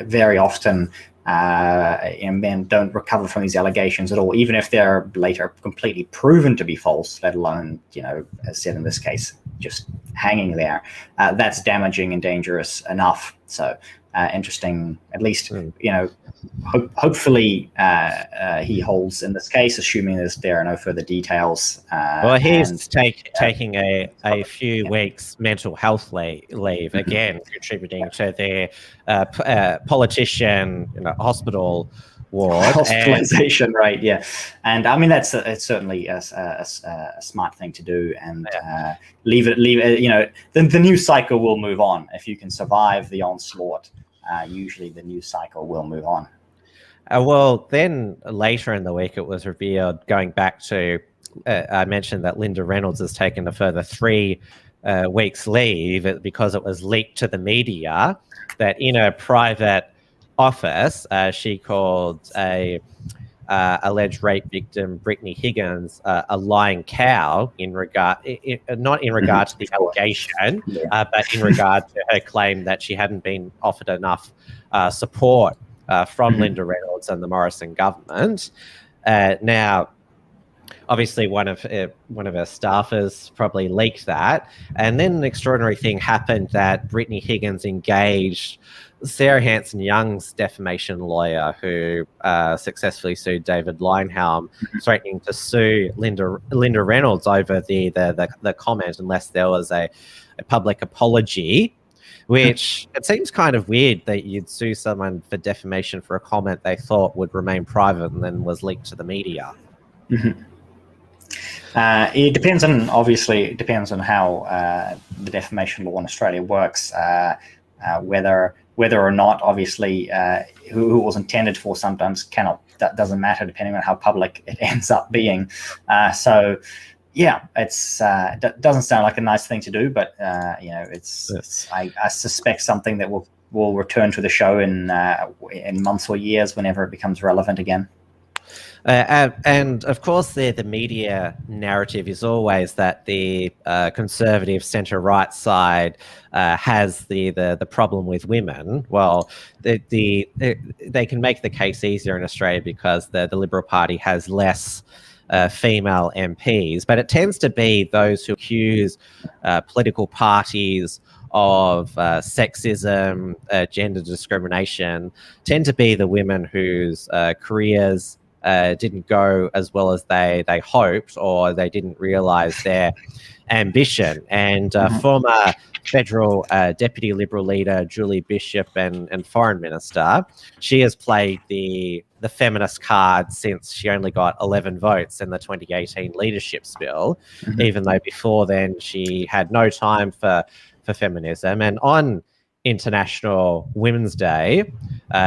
very often men don't recover from these allegations at all, even if they're later completely proven to be false, let alone, as said in this case, just hanging there. That's damaging and dangerous enough. So interesting, at least, hopefully he holds in this case, assuming there are no further details. Well, he's taking a few weeks mental health leave, again, contributing to their politician hospital ward. Hospitalization, right, yeah. And I mean, it's certainly a smart thing to do, and leave it, the news cycle will move on. If you can survive the onslaught, usually the news cycle will move on. Well, then later in the week, it was revealed, going back to, I mentioned that Linda Reynolds has taken a further 3 weeks leave because it was leaked to the media that in a private office, she called a alleged rape victim, Brittany Higgins, a lying cow not in regard to the allegation, but in regard to her claim that she hadn't been offered enough support from Linda Reynolds and the Morrison government. Now, obviously, one of her staffers probably leaked that, and then an extraordinary thing happened that Brittany Higgins engaged Sarah Hanson-Young's defamation lawyer, who successfully sued David Linehelm, threatening to sue Linda Reynolds over the comment unless there was a public apology. Which it seems kind of weird that you'd sue someone for defamation for a comment they thought would remain private and then was leaked to the media. It depends on how the defamation law in Australia works. Whether or not, obviously, who it was intended for sometimes that doesn't matter depending on how public it ends up being. So, yeah, it doesn't sound like a nice thing to do, but I suspect something that will return to the show in months or years whenever it becomes relevant again. And of course, the media narrative is always that the conservative centre-right side has the problem with women. Well, they can make the case easier in Australia because the Liberal Party has less female MPs, but it tends to be those who accuse political parties of sexism, gender discrimination, tend to be the women whose careers didn't go as well as they hoped, or they didn't realise their ambition. And former federal deputy Liberal leader Julie Bishop and foreign minister, she has played the feminist card since she only got 11 votes in the 2018 leadership spill, even though before then she had no time for feminism. And on International Women's Day,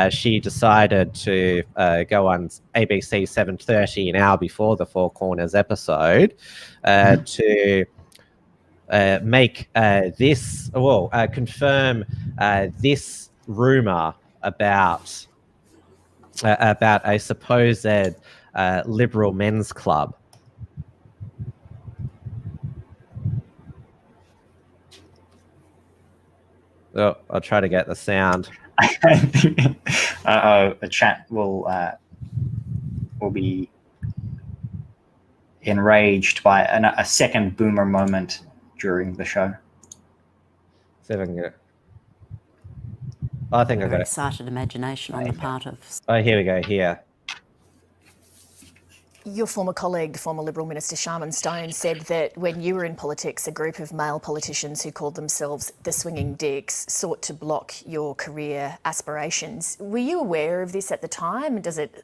she decided to go on ABC 7:30 an hour before the Four Corners episode to confirm this rumor about a supposed liberal men's club. Oh, I'll try to get the sound. The chat will be enraged by a second boomer moment during the show. See if I can get it. I think I got it. Excited imagination on the part of... Oh, here we go. Here. Your former colleague, the former Liberal Minister Sharman Stone, said that when you were in politics, a group of male politicians who called themselves the Swinging Dicks sought to block your career aspirations. Were you aware of this at the time? Does it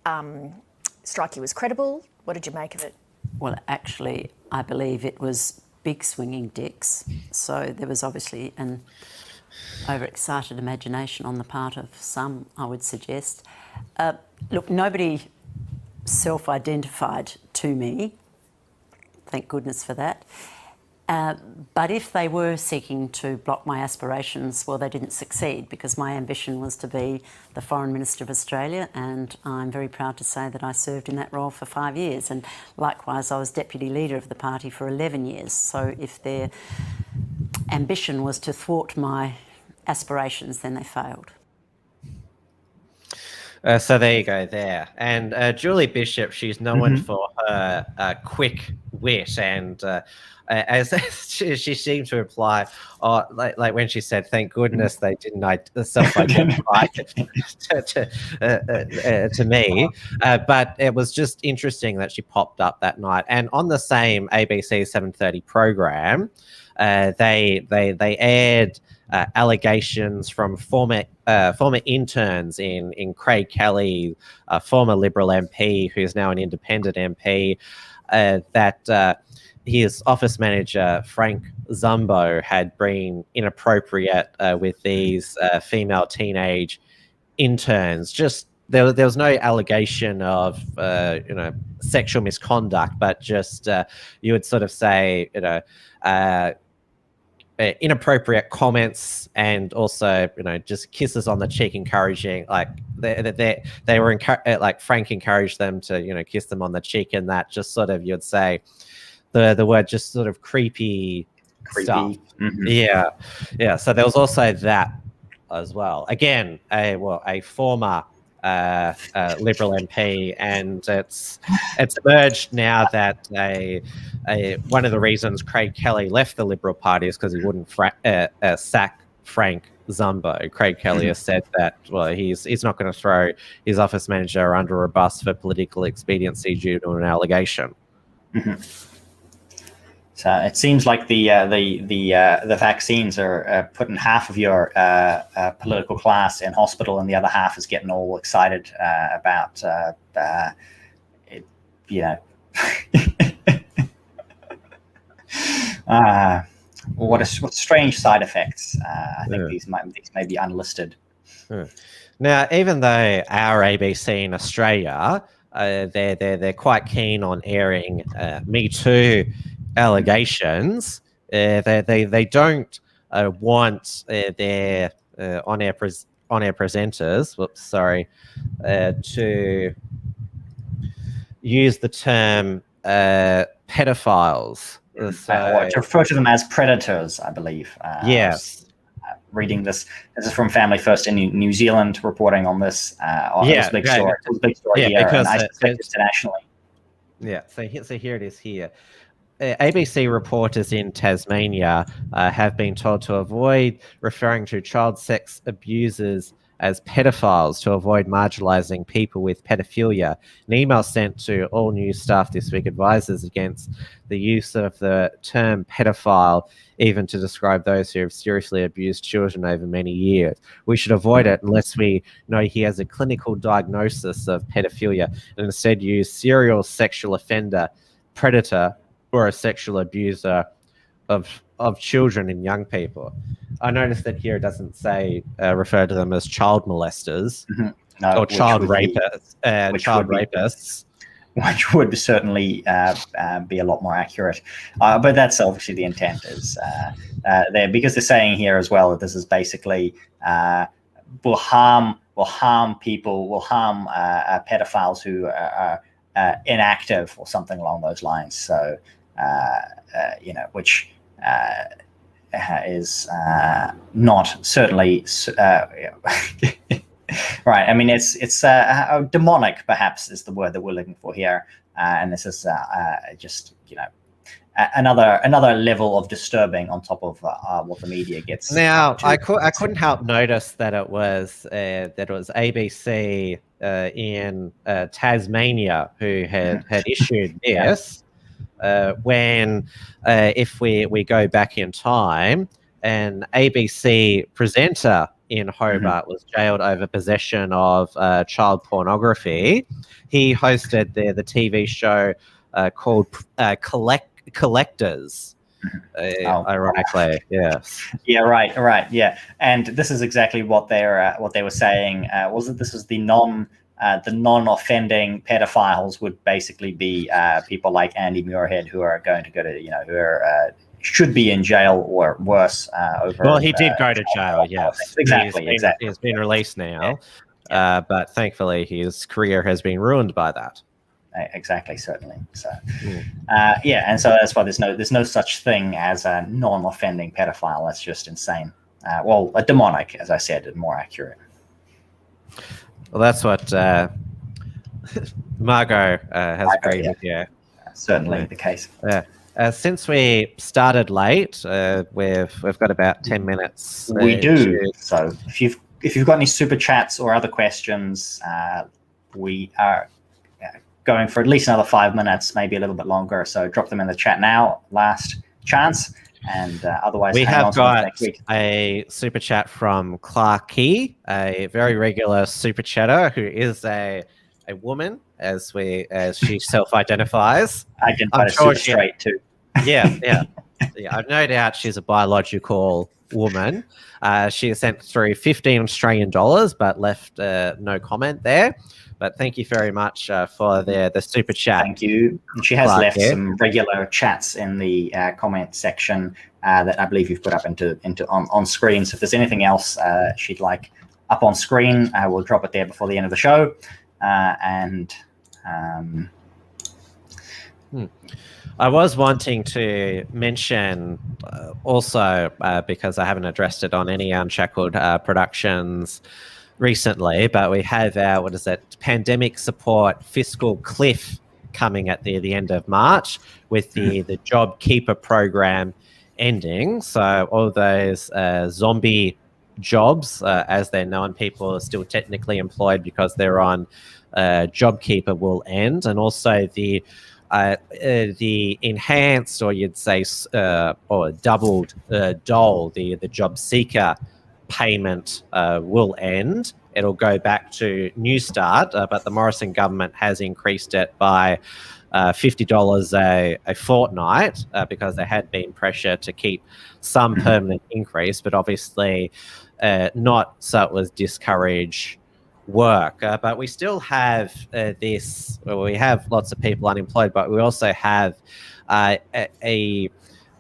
strike you as credible? What did you make of it? Well, actually, I believe it was big swinging dicks. So there was obviously an overexcited imagination on the part of some, I would suggest. Look, nobody self-identified to me, thank goodness for that. But if they were seeking to block my aspirations, well, they didn't succeed, because my ambition was to be the Foreign Minister of Australia, and I'm very proud to say that I served in that role for 5 years, and likewise I was Deputy Leader of the party for 11 years. So if their ambition was to thwart my aspirations, then they failed. So there you go there. And Julie Bishop, she's known for her quick wit, and as she seemed to imply, like when she said, thank goodness they didn't self-identify to me. But it was just interesting that she popped up that night. And on the same ABC 7:30 program, they aired allegations from former interns in Craig Kelly, a former Liberal MP who's now an independent MP, that his office manager, Frank Zumbo, had been inappropriate with these female teenage interns. Just there was no allegation of sexual misconduct, but just you would sort of say inappropriate comments, and also, just kisses on the cheek, encouraging, like they were like Frank encouraged them to, kiss them on the cheek, and that just sort of, you'd say the word just sort of creepy stuff. Mm-hmm. Yeah. So there was also that as well. Again, a former Liberal MP, and it's emerged now that one of the reasons Craig Kelly left the Liberal Party is because he wouldn't sack Frank Zumbo. Craig Kelly has said that, well, he's not going to throw his office manager under a bus for political expediency due to an allegation. Mm-hmm. So it seems like the vaccines are putting half of your political class in hospital, and the other half is getting all excited about it, what strange side effects. I think these may be unlisted. Now, even though our ABC in Australia, they're quite keen on airing MeToo allegations, they don't want their on-air presenters, to use the term pedophiles. Or to refer to them as predators, I believe. Yes. Reading this is from Family First in New Zealand reporting on this. It was a big story. It was a big story here, and I suspect internationally. Yeah, so here it is here. ABC reporters in Tasmania have been told to avoid referring to child sex abusers as pedophiles to avoid marginalising people with pedophilia. An email sent to all news staff this week advises against the use of the term pedophile, even to describe those who have seriously abused children over many years. We should avoid it unless we know he has a clinical diagnosis of pedophilia, and instead use serial sexual offender, predator, or a sexual abuser of children and young people. I noticed that here it doesn't say refer to them as child molesters or child rapists. Which would certainly be a lot more accurate. But that's obviously the intent is there, because they're saying here as well that this is basically will harm people, will harm pedophiles who are inactive or something along those lines. So, which is not certainly right. I mean, it's demonic, perhaps, is the word that we're looking for here, and this is just another level of disturbing on top of what the media gets. Now, I couldn't help notice that it was ABC in Tasmania who had issued this. When if we go back in time, an ABC presenter in Hobart was jailed over possession of child pornography. He hosted the TV show called Collectors. Ironically, yes. Yeah, right. Yeah, and this is exactly what they were saying. Was that this was the non-offending pedophiles would basically be people like Andy Muirhead, who are going to go to who are should be in jail or worse. Well, he did go to jail. Yes, exactly. He's been released now, but thankfully his career has been ruined by that. Exactly, certainly. So, and so that's why there's no such thing as a non-offending pedophile. That's just insane. A demonic, as I said, more accurate. Well, that's what Margot has agreed with. Yeah, certainly the case. Yeah. Since we started late, we've got about 10 minutes. We do. So if you've got any super chats or other questions, we are going for at least another 5 minutes, maybe a little bit longer. So drop them in the chat now. Last chance. And otherwise, we have got a super chat from Clarky, a very regular super chatter who is a woman, as she self-identifies. I'm sure straight too. Yeah. I've no doubt she's a biological woman. She sent through 15 Australian dollars, but left no comment there. But thank you very much for the super chat. Thank you. She has Clark, left yeah. some regular chats in the comment section that I believe you've put up on screen. So if there's anything else she'd like up on screen, we'll drop it there before the end of the show. I was wanting to mention also, because I haven't addressed it on any Unshackled Productions recently, but we have our, pandemic support fiscal cliff coming at the end of March with the JobKeeper program ending. So all those zombie jobs, as they're known, people are still technically employed because they're on JobKeeper will end, and also the enhanced, or you'd say, or doubled dole, the job seeker payment will end. It'll go back to New Start, but the Morrison government has increased it by $50 a fortnight because there had been pressure to keep some permanent increase, but obviously not so it was discourage work. But we still have we have lots of people unemployed, but we also have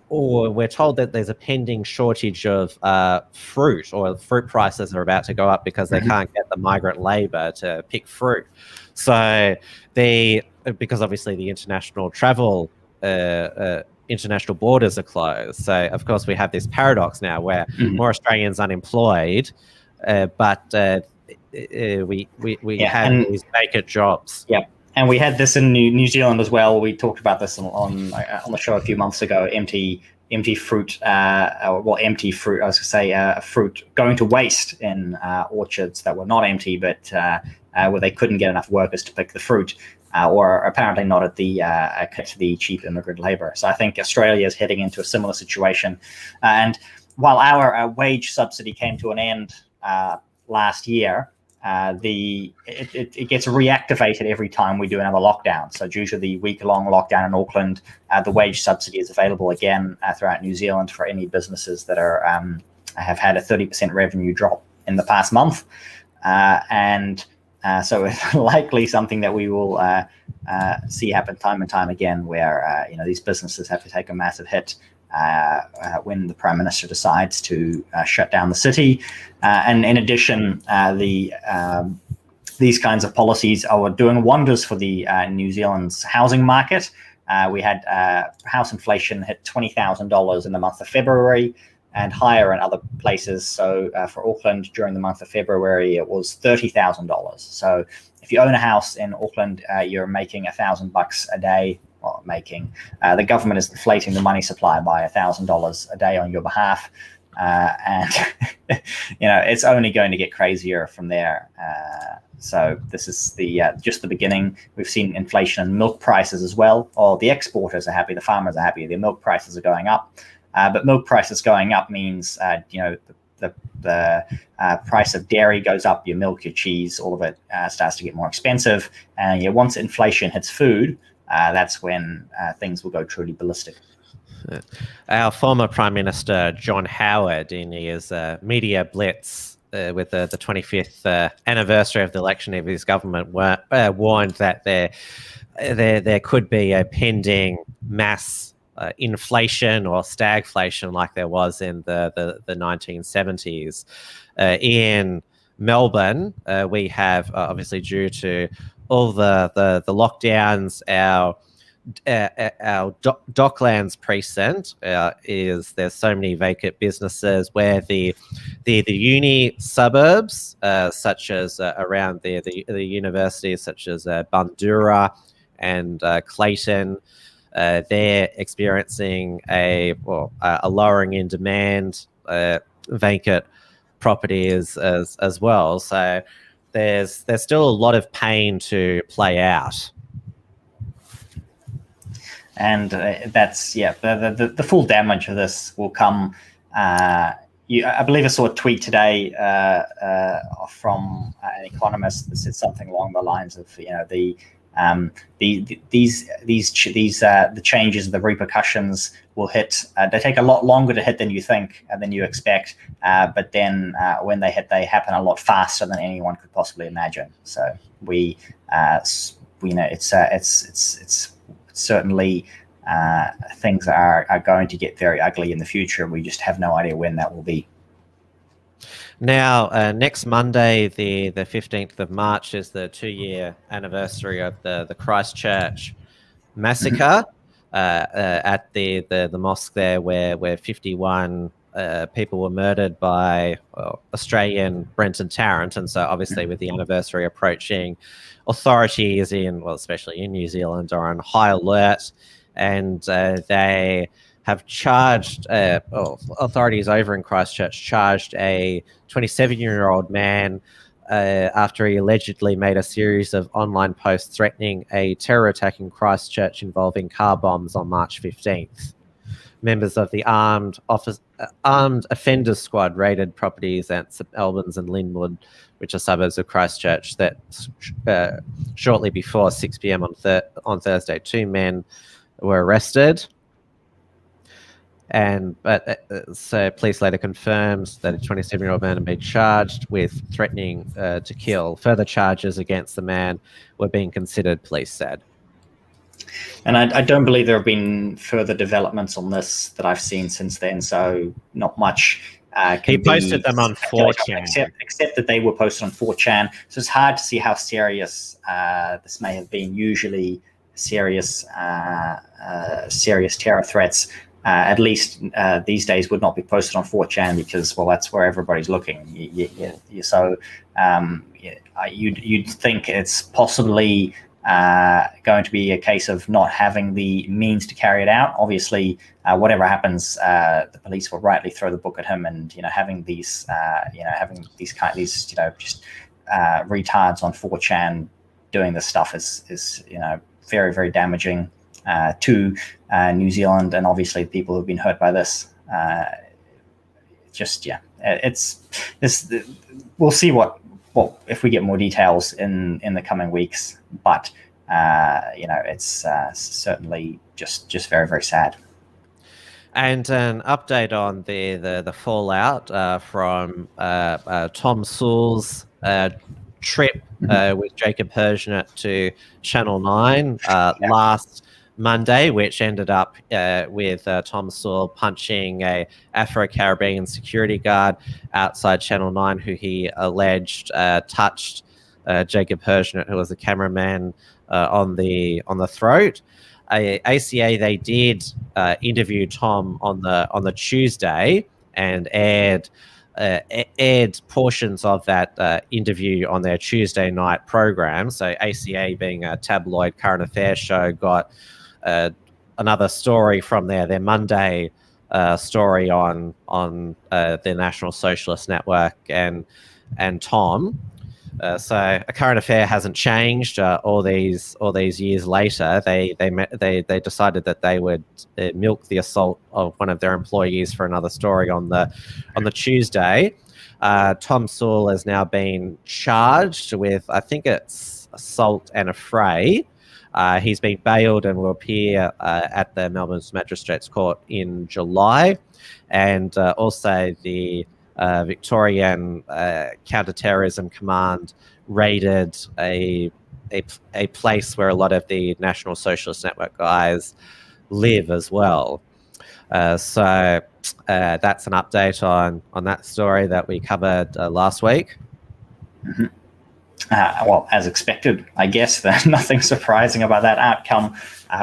we're told that there's a pending shortage of fruit, or fruit prices are about to go up because they can't get the migrant labour to pick fruit. So because obviously the international travel, international borders are closed. So of course we have this paradox now where more Australians unemployed, but we have these vacant jobs. Yeah. And we had this in New Zealand as well. We talked about this on the show a few months ago. Empty fruit, empty fruit. I was going to say fruit going to waste in orchards that were not empty, but where they couldn't get enough workers to pick the fruit, or apparently not at the cheap immigrant labour. So I think Australia is heading into a similar situation. And while our wage subsidy came to an end last year, it gets reactivated every time we do another lockdown. So due to the week-long lockdown in Auckland, the wage subsidy is available again throughout New Zealand for any businesses that have had a 30% revenue drop in the past month. So it's likely something that we will see happen time and time again, where these businesses have to take a massive hit when the Prime Minister decides to shut down the city. And in addition, these kinds of policies are doing wonders for the New Zealand's housing market. We had house inflation hit $20,000 in the month of February, and higher in other places. So for Auckland, during the month of February, it was $30,000. So if you own a house in Auckland, you're making $1,000 a day. Well, the government is inflating the money supply by $1,000 a day on your behalf, and it's only going to get crazier from there. So this is just the beginning. We've seen inflation in milk prices as well. Or the exporters are happy, the farmers are happy. Their milk prices are going up, but milk prices going up means the price of dairy goes up. Your milk, your cheese, all of it starts to get more expensive. And once inflation hits food, that's when things will go truly ballistic. Our former Prime Minister, John Howard, in his media blitz with the 25th anniversary of the election of his government, warned that there could be a pending mass inflation or stagflation like there was in the 1970s. In Melbourne, we have, obviously due to all the lockdowns, our Docklands precinct there's so many vacant businesses where the uni suburbs, such as around the universities such as Bundoora and Clayton, they're experiencing a lowering in demand, vacant properties as well. So there's still a lot of pain to play out. And that's the full damage of this will come. I believe I saw a tweet today from an economist that said something along the lines of the The changes, the repercussions will hit. They take a lot longer to hit than you think and than you expect. But then when they hit, they happen a lot faster than anyone could possibly imagine. So we know it's certainly things are going to get very ugly in the future. We just have no idea when that will be. Now, next Monday, the 15th of March, is the 2-year anniversary of the Christchurch massacre at the mosque there, where 51 people were murdered by Australian Brenton Tarrant. And so obviously with the anniversary approaching, authorities especially in New Zealand, are on high alert, and they have charged, authorities over in Christchurch charged a 27-year-old man after he allegedly made a series of online posts threatening a terror attack in Christchurch involving car bombs on March 15th. Members of the armed offenders squad raided properties at St Albans and Linwood, which are suburbs of Christchurch, that shortly before 6 p.m. on Thursday, 2 men were arrested. So police later confirmed that a 27-year-old man had been charged with threatening to kill. Further charges against the man were being considered, police said. And I don't believe there have been further developments on this that I've seen since then, so not much. He posted them on 4chan. Except that they were posted on 4chan, so it's hard to see how serious this may have been. Usually serious terror threats, at least these days, would not be posted on 4chan because, well, that's where everybody's looking. You'd think it's possibly going to be a case of not having the means to carry it out. Obviously, whatever happens, the police will rightly throw the book at him, and having these retards on 4chan doing this stuff is very, very damaging to New Zealand, and obviously people who've been hurt by this. We'll see what if we get more details in the coming weeks, but it's certainly just very, very sad. And an update on the fallout from Tom Sewell's trip with Jacob Hergenett to Channel 9 last Monday, which ended up with Tom Sewell punching a Afro-Caribbean security guard outside Channel 9, who he alleged touched Jacob Hergenett, who was the cameraman, on the throat. ACA, they did interview Tom on the Tuesday and aired portions of that interview on their Tuesday night program. So ACA, being a tabloid current affairs show, got another story from their Monday story on the National Socialist Network and Tom. So a current affair hasn't changed all these years later. They decided that they would milk the assault of one of their employees for another story on the Tuesday. Tom Sewell has now been charged with, I think it's assault and affray. He's been bailed and will appear at the Melbourne Magistrates Court in July, and also the Victorian Counter-Terrorism Command raided a place where a lot of the National Socialist Network guys live as well. So that's an update on that story that we covered last week. Mm-hmm. Well, as expected, I guess. Nothing surprising about that outcome,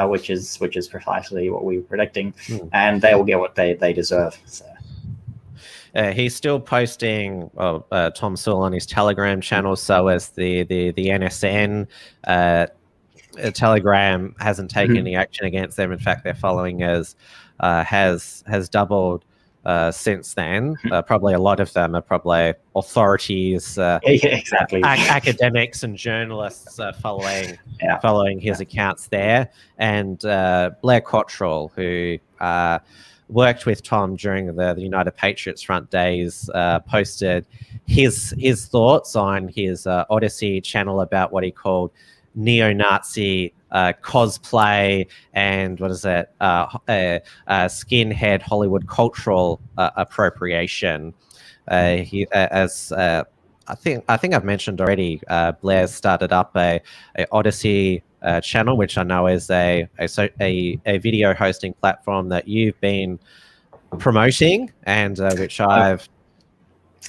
which is precisely what we were predicting, and they will get what they deserve. So. He's still posting Tom Sewell on his Telegram channel, so as the NSN. Telegram hasn't taken any action against them. In fact, their following has doubled since then. Probably a lot of them are probably authorities, exactly, academics and journalists following his accounts there. And Blair Cottrell, who worked with Tom during the United Patriots Front days, posted his thoughts on his Odyssey channel about what he called neo-Nazi cosplay and skinhead Hollywood cultural appropriation. I think I've mentioned already, Blair started up a Odyssey channel, which I know is a video hosting platform that you've been promoting, and which I've.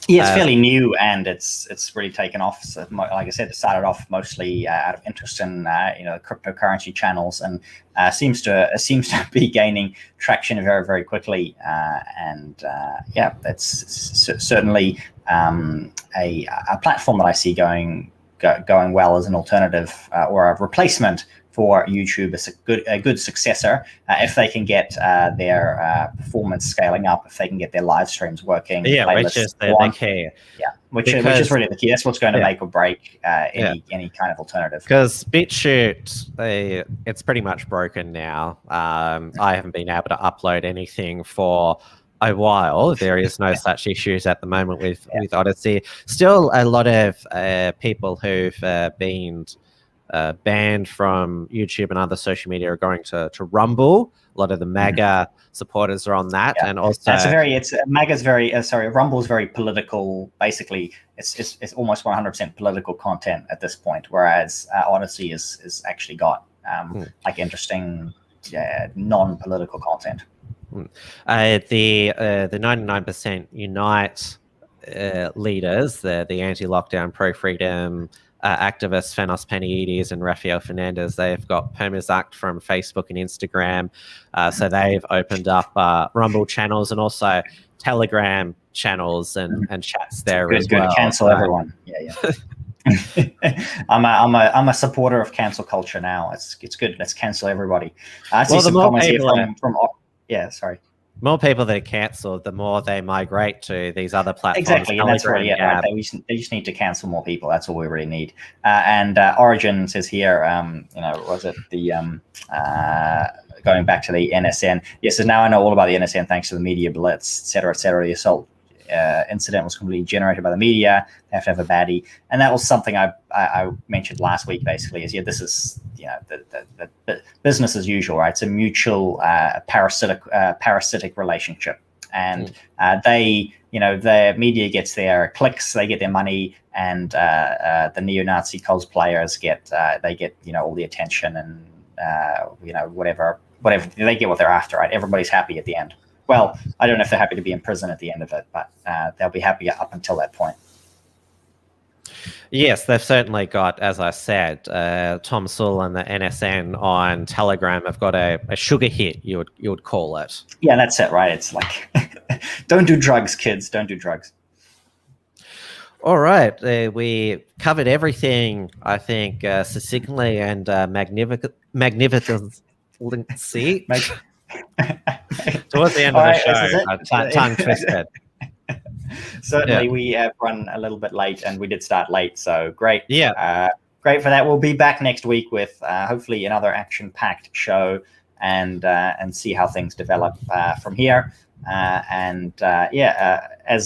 Yeah, it's fairly new, and it's really taken off. So, like I said, it started off mostly out of interest in cryptocurrency channels, and seems to be gaining traction very, very quickly. That's certainly a platform that I see going well as an alternative or a replacement for YouTube, as a good successor if they can get their performance scaling up, if they can get their live streams working. Yeah, which is the key. Yeah, which is really the key. That's what's going to make or break any kind of alternative. Because BitChute, it's pretty much broken now. I haven't been able to upload anything for a while. There is no such issues at the moment with Odyssey. Still, a lot of people who've been banned from YouTube and other social media are going to Rumble. A lot of the MAGA supporters are on that, and also Rumble's very political. Basically, it's almost 100% political content at this point, whereas Odyssey is actually got like interesting non-political content. The 99% Unite leaders, the anti-lockdown, pro-freedom activists Fanos Paniides and Rafael Fernandez, they've got permissucked from Facebook and Instagram, so they've opened up Rumble channels and also Telegram channels and chats there as well. Good, cancel everyone. Yeah. I'm a supporter of cancel culture now. It's good. Let's cancel everybody. I see some comments here from sorry. More people that are cancelled, the more they migrate to these other platforms. Exactly, and that's really it. Right? They just need to cancel more people. That's all we really need. And Origin says here, was it the going back to the NSN? Yes, so now I know all about the NSN thanks to the media blitz, et cetera, et cetera. The assault incident was completely generated by the media. They have to have a baddie, and that was something I mentioned last week. Basically, this is the business as usual, right? It's a mutual parasitic relationship, and the media gets their clicks, they get their money, and the neo-Nazi cosplayers get all the attention, and whatever they get what they're after, right? Everybody's happy at the end. Well, I don't know if they're happy to be in prison at the end of it, but they'll be happy up until that point. Yes, they've certainly got, as I said, Tom Sewell and the NSN on Telegram have got a sugar hit, you would call it. Yeah, that's it, right? It's like, don't do drugs, kids. Don't do drugs. All right. We covered everything, I think, succinctly and magnificently. Towards the end of the show, tongue twisted. Certainly, we have run a little bit late, and we did start late, so great. Yeah. Great for that. We'll be back next week with hopefully another action-packed show, and see how things develop from here. As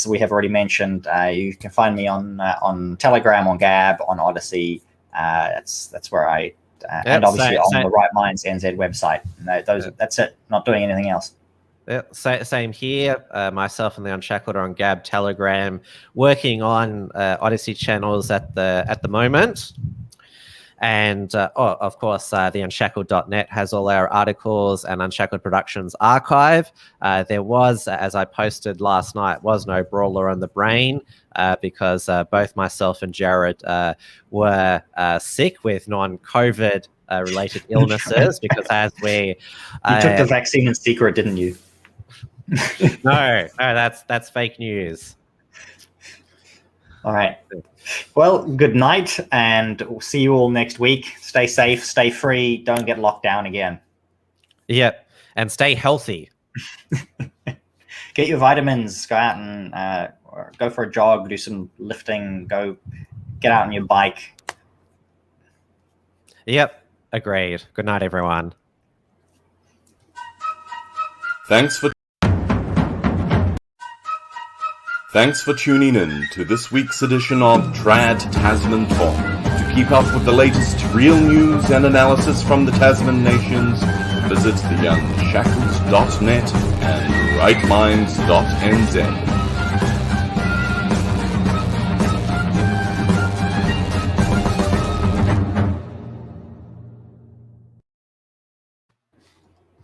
we have already mentioned, you can find me on Telegram, on Gab, on Odyssey. That's where I. And obviously on the Right Minds NZ website. That's it. Not doing anything else. Yeah, same here. Myself and the Unshackled are on Gab, Telegram, working on Odyssey channels at the moment. And of course, the unshackled.net has all our articles and Unshackled Productions archive. There was, as I posted last night, was no brawler on the brain because both myself and Jared were sick with non-COVID related illnesses. Because as we you took the vaccine in secret, didn't you? No, that's fake news. All right. Well, good night, and we'll see you all next week. Stay safe, stay free, don't get locked down again. Yep, and stay healthy. Get your vitamins, go out and go for a jog, do some lifting, go get out on your bike. Yep, agreed. Good night, everyone. Thanks for tuning in to this week's edition of Trad Tasman Talk. keep up with the latest real news and analysis from the Tasman nations, visit the unshackled.net and rightminds.nz.